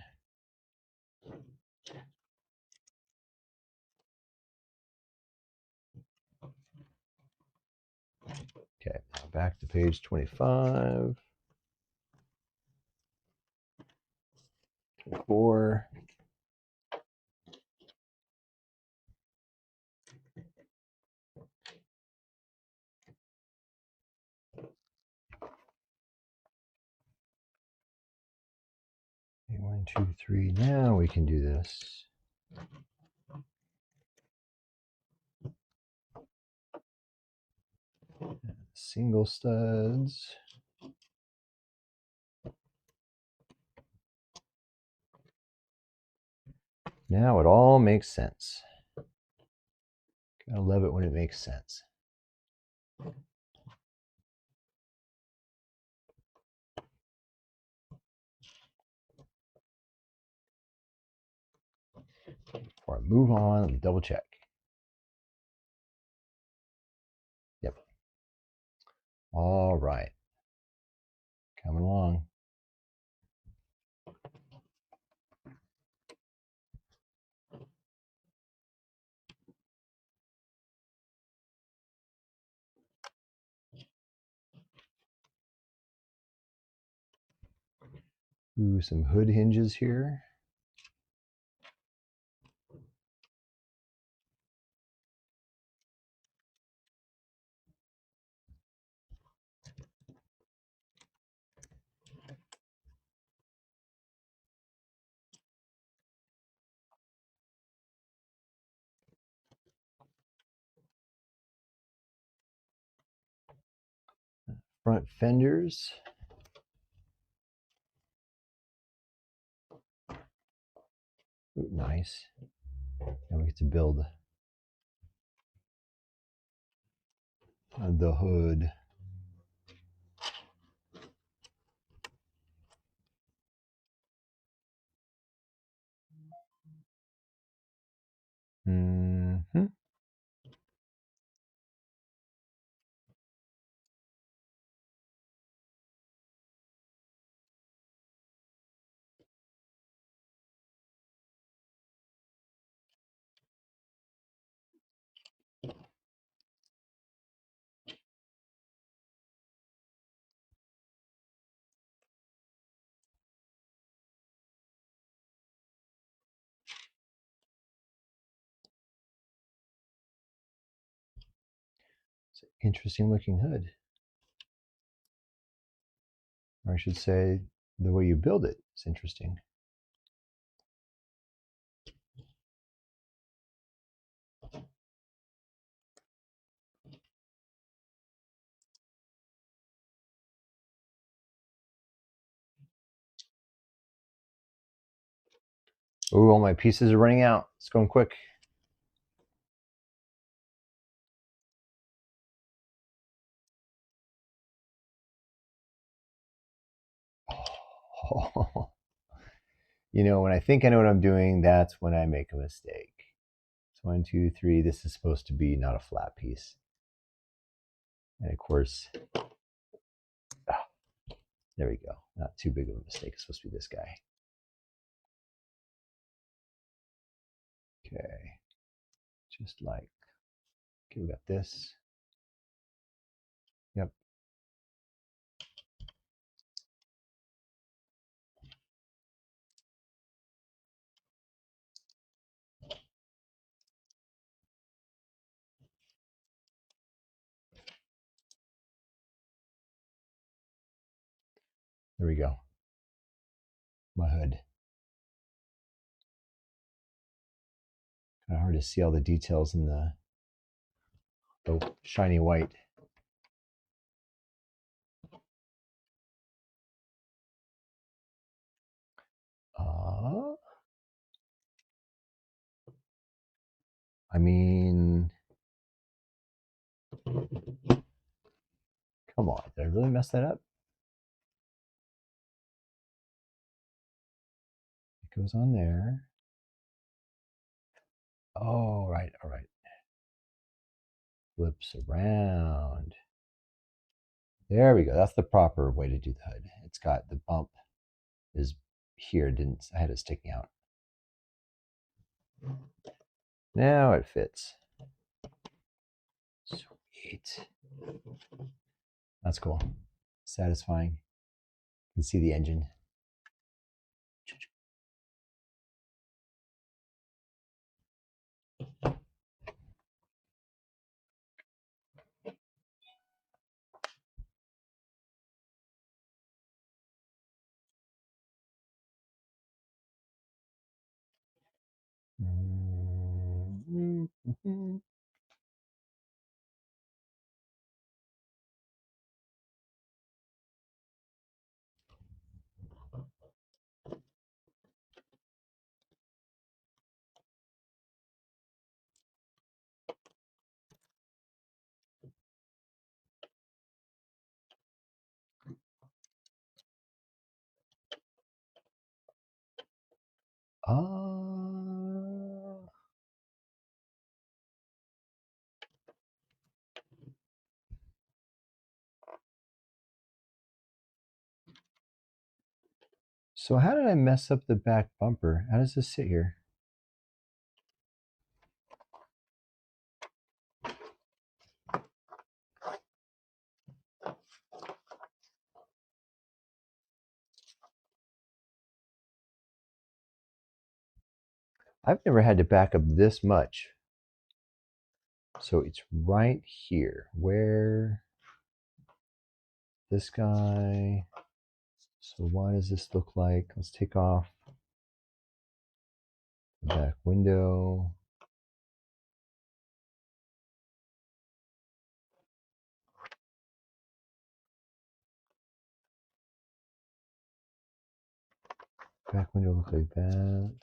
Okay, now back to page 25. 4. Okay, 1, 2, 3. Now we can do this. Single studs. Now it all makes sense. Gotta love it when it makes sense. Before I move on, let me double check. Yep. All right. Coming along. Ooh, some hood hinges here. Front fenders. Ooh, nice. Now we get to build the hood. Mm-hmm. It's an interesting looking hood. Or I should say, the way you build it is interesting. Ooh, all my pieces are running out. It's going quick. Oh. You know, when I think I know what I'm doing, that's when I make a mistake. So 1, 2, 3. This is supposed to be not a flat piece. And of course, there we go. Not too big of a mistake. It's supposed to be this guy. Okay. Just like, okay, we got this. Yep. There we go. My hood. Kind of hard to see all the details in the shiny white. I mean, come on, did I really mess that up? It goes on there. Oh, right, all right. Flips around. There we go. That's the proper way to do the hood. It's got the bump is here. Didn't I had it sticking out. Now it fits. Sweet. That's cool. Satisfying. You can see the engine. So how did I mess up the back bumper? How does this sit here? I've never had to back up this much. So it's right here. Where this guy. So what does this look like? Let's take off the back window. Back window look like that.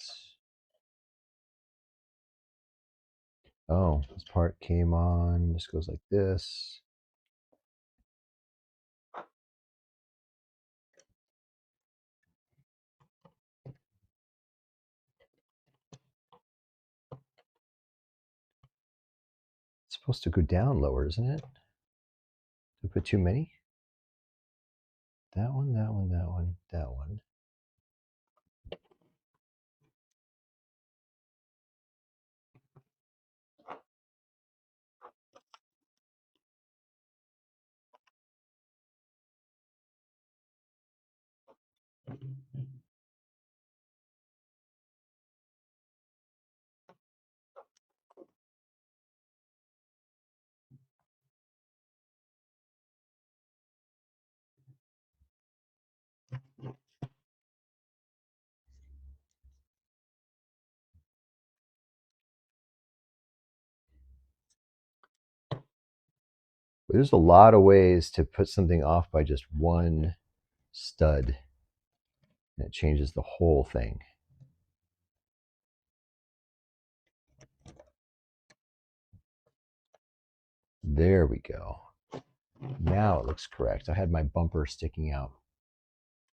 Oh, this part came on. This goes like this. It's supposed to go down lower, isn't it? Did I put too many? That one, that one, that one, that one. There's a lot of ways to put something off by just one stud. And it changes the whole thing. There we go. Now it looks correct. I had my bumper sticking out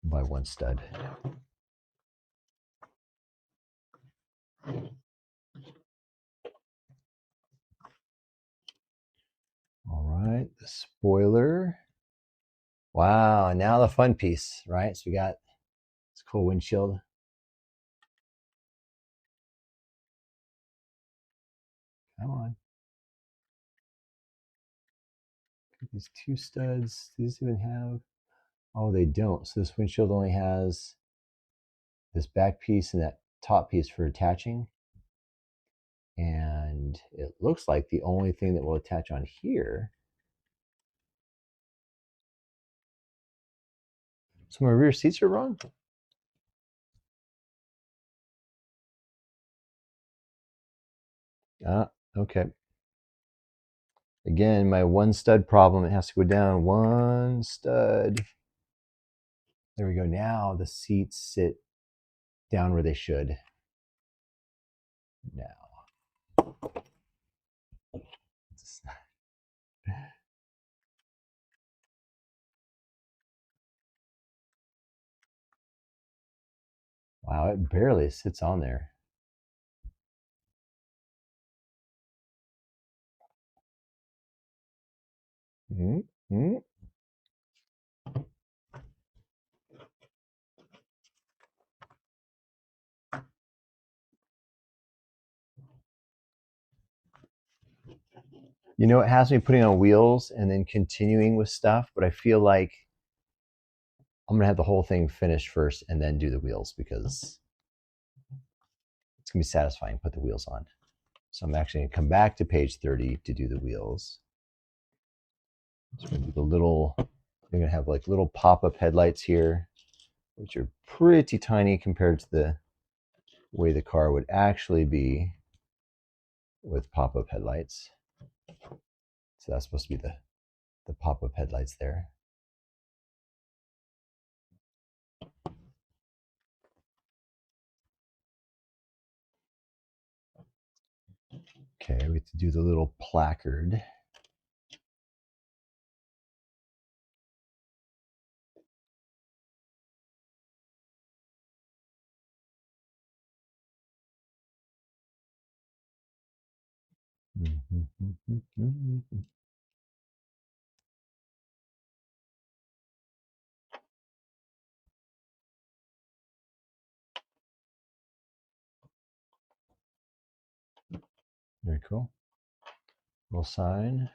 by one stud. All right, the spoiler. Wow, and now the fun piece, right? So we got this cool windshield. Come on. These two studs, do these even have? Oh, they don't. So this windshield only has this back piece and that top piece for attaching. And it looks like the only thing that will attach on here. So my rear seats are wrong? Ah, okay. Again, my one stud problem, it has to go down one stud. There we go. Now the seats sit down where they should. Now. Wow, it barely sits on there. Mm-hmm. You know, it has me putting on wheels and then continuing with stuff, but I feel like I'm gonna have the whole thing finished first and then do the wheels because it's gonna be satisfying to put the wheels on. So I'm actually gonna come back to page 30 to do the wheels. So we're gonna do the little, you're gonna have like little pop-up headlights here, which are pretty tiny compared to the way the car would actually be with pop-up headlights. So that's supposed to be the pop-up headlights there. Okay, we have to do the little placard. Very cool. Little sign.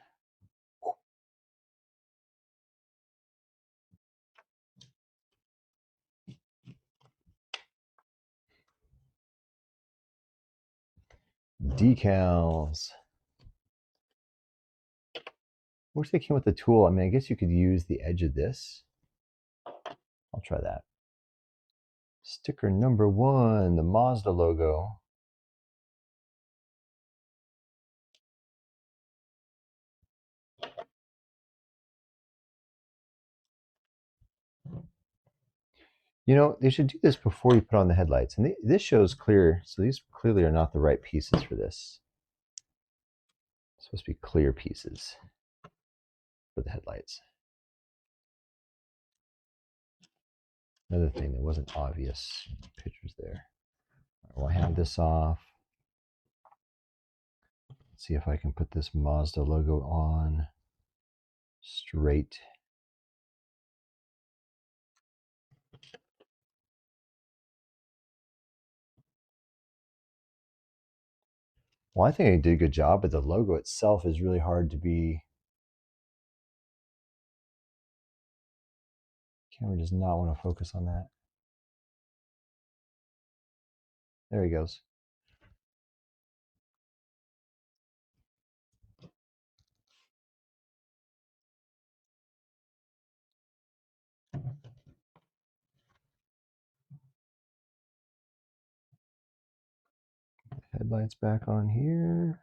Decals. Wish they came with the tool. I mean, I guess you could use the edge of this. I'll try that. Sticker number 1, the Mazda logo. You know, they should do this before you put on the headlights. And this shows clear, so these clearly are not the right pieces for this. It's supposed to be clear pieces for the headlights. Another thing that wasn't obvious in the pictures there. Well, I have this off. Let's see if I can put this Mazda logo on straight. Well, I think I did a good job, but the logo itself is really hard to be. Camera does not want to focus on that. There he goes. Headlights back on here.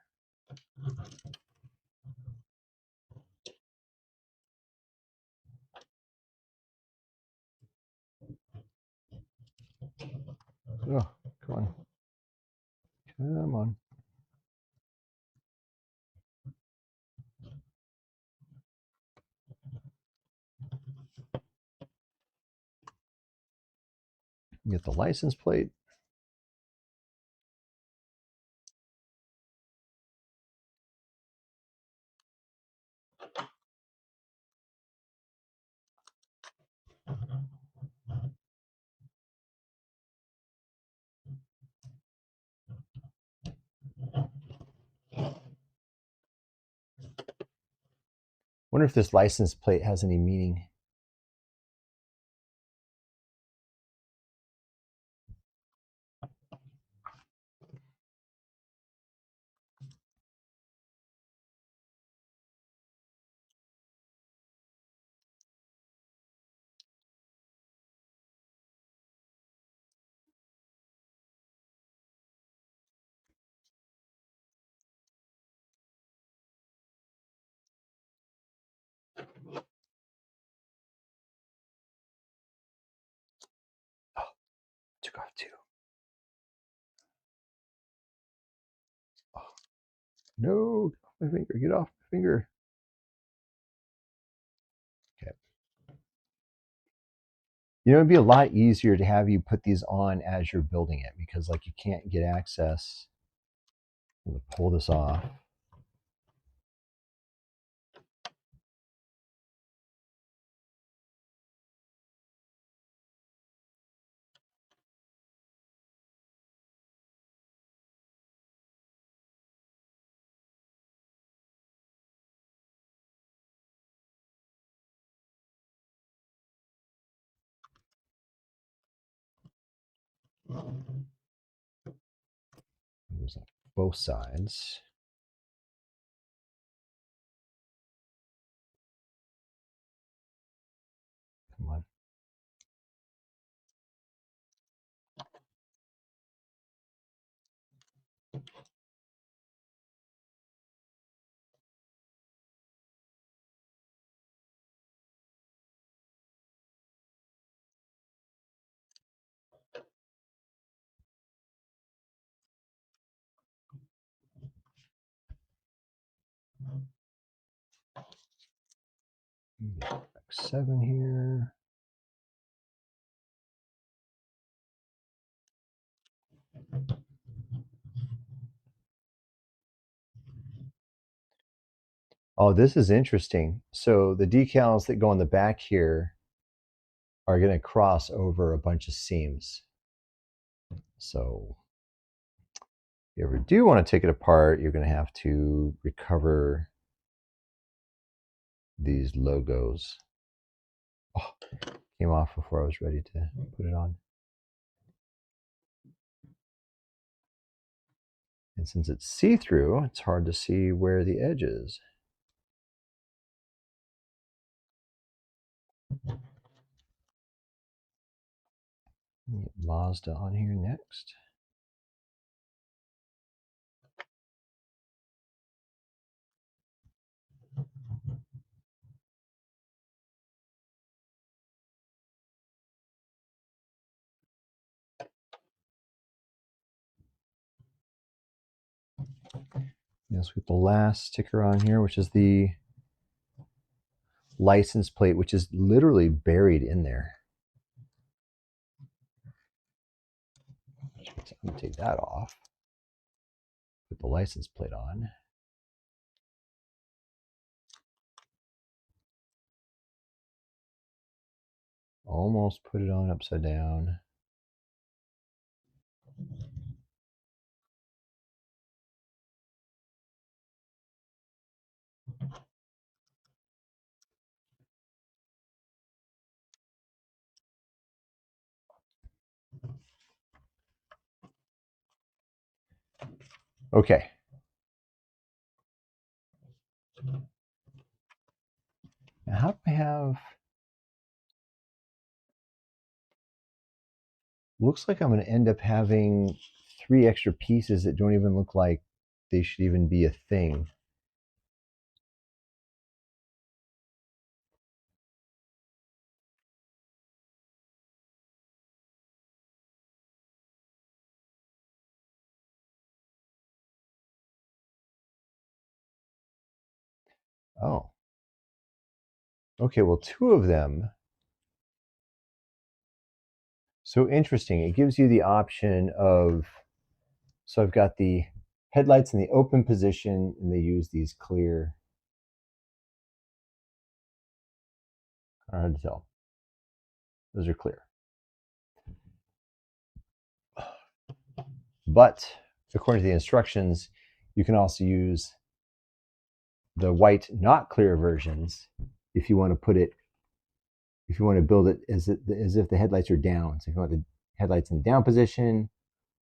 Oh, come on. Come on. Get the license plate. Wonder if this license plate has any meaning. Oh, took off 2. Oh, no, my finger, get off my finger. Okay. You know, it'd be a lot easier to have you put these on as you're building it because like you can't get access. I'm gonna pull this off. Those on both sides. Come on. X7 here. Oh, this is interesting. So the decals that go on the back here are going to cross over a bunch of seams. So if you ever do want to take it apart, you're going to have to recover these logos. Oh, came off before I was ready to put it on. And since it's see-through, it's hard to see where the edge is. Get Mazda on here next. Yes, with the last sticker on here, which is the license plate, which is literally buried in there. So I'm gonna take that off. Put the license plate on. Almost put it on upside down. Okay. Now how do I have... Looks like I'm going to end up having 3 extra pieces that don't even look like they should even be a thing. Oh. Okay, well, 2 of them. So interesting. It gives you the option of, so I've got the headlights in the open position, and they use these clear, hard to tell. Those are clear. But according to the instructions, you can also use the white not clear versions if you want to put it, if you want to build it as if the headlights are down. So if you want the headlights in the down position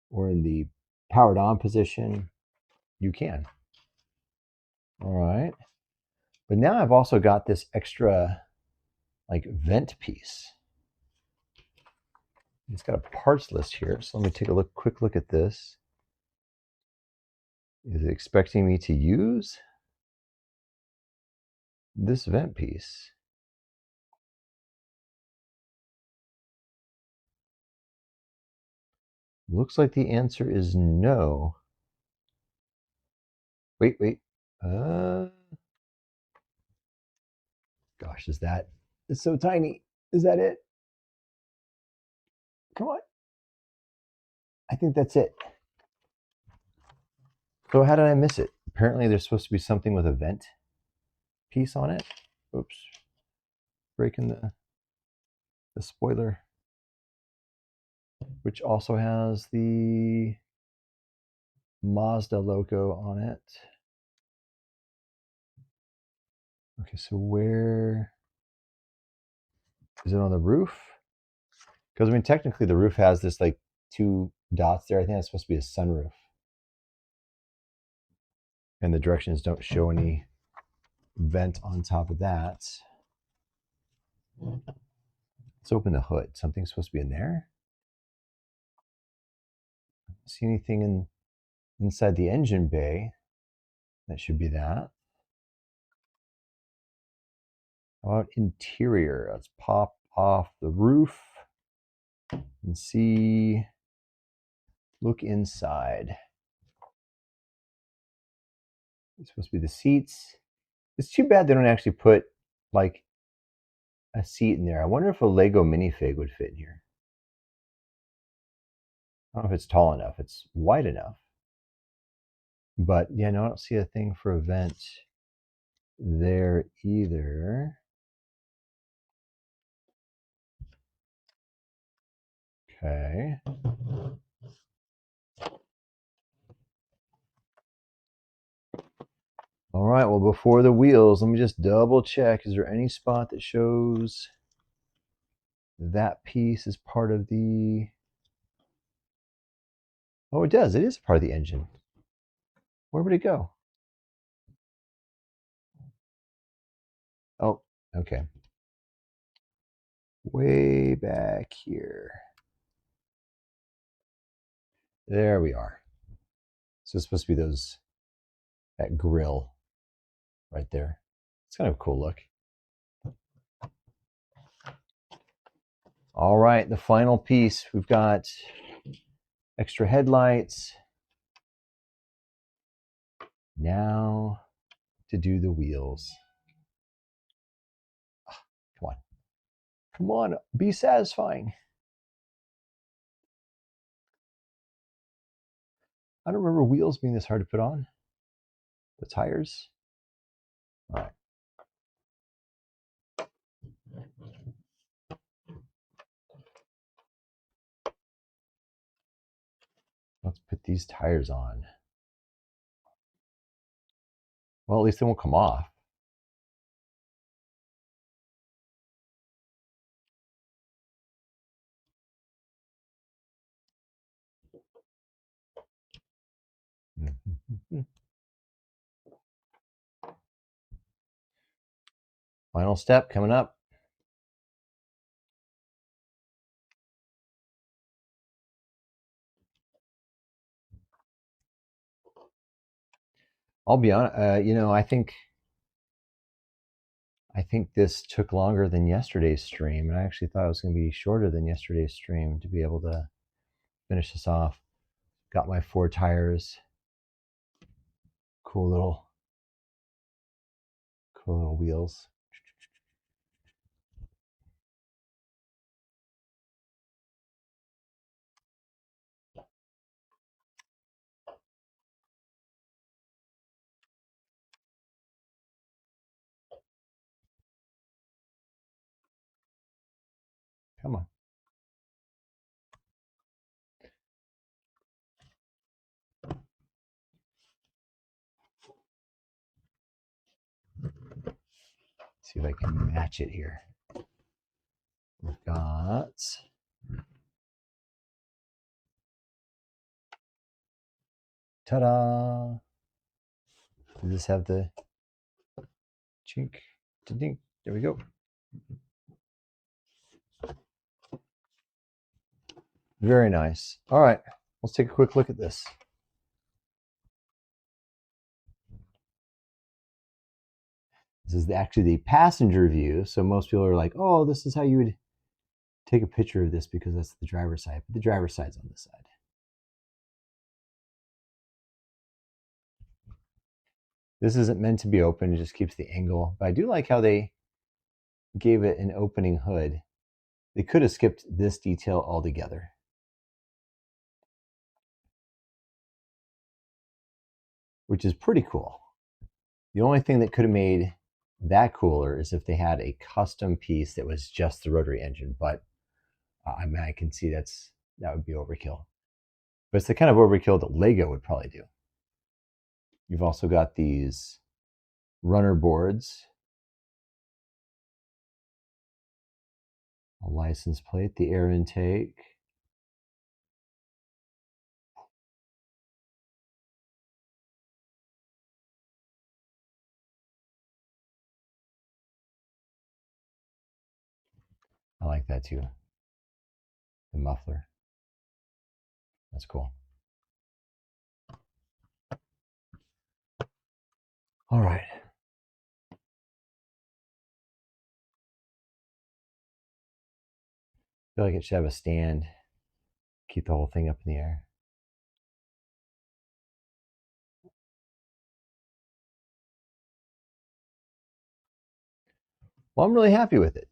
or in the powered on position, you can. All right. But now I've also got this extra like vent piece. It's got a parts list here. So let me take a quick look at this. Is it expecting me to use this vent piece? Looks like the answer is no. Wait. Gosh, it's so tiny. Is that it? Come on. I think that's it. So how did I miss it? Apparently there's supposed to be something with a vent piece on it. Oops. Breaking the spoiler, which also has the Mazda logo on it. Okay, so where is it on the roof? Because I mean, technically the roof has this like two dots there. I think that's supposed to be a sunroof. And the directions don't show any vent on top of that. Let's open the hood. Something's supposed to be in there. I don't see anything inside the engine bay. That should be that. How about interior? Let's pop off the roof and see. Look inside. It's supposed to be the seats. It's too bad they don't actually put like a seat in there. I wonder if a Lego minifig would fit in here. I don't know if it's tall enough. It's wide enough. But yeah, no, I don't see a thing for a vent there either. Okay. All right, well, before the wheels, let me just double check. Is there any spot that shows that piece is part of the... Oh, it does. It is part of the engine. Where would it go? Oh, okay. Way back here. There we are. So it's supposed to be that grill right there. It's kind of a cool look. All right, the final piece. We've got extra headlights. Now to do the wheels. Come on. Come on, be satisfying. I don't remember wheels being this hard to put on. The tires. All right. Let's put these tires on. Well, at least they won't come off. Final step coming up. I'll be honest, I think this took longer than yesterday's stream, and I actually thought it was going to be shorter than yesterday's stream to be able to finish this off. Got my 4 tires. Cool little wheels. Come on. See if I can match it here. We've got ta-da! Does this have the chink? Ding. There we go. Very nice. All right, let's take a quick look at this. This is actually the passenger view. So most people are like, oh, this is how you would take a picture of this because that's the driver's side. But the driver's side's on this side. This isn't meant to be open. It just keeps the angle. But I do like how they gave it an opening hood. They could have skipped this detail altogether. Which is pretty cool. The only thing that could have made that cooler is if they had a custom piece that was just the rotary engine. But I mean, I can see that would be overkill. But it's the kind of overkill that Lego would probably do. You've also got these runner boards. A license plate, the air intake. I like that too. The muffler. That's cool. All right. I feel like it should have a stand. Keep the whole thing up in the air. Well, I'm really happy with it.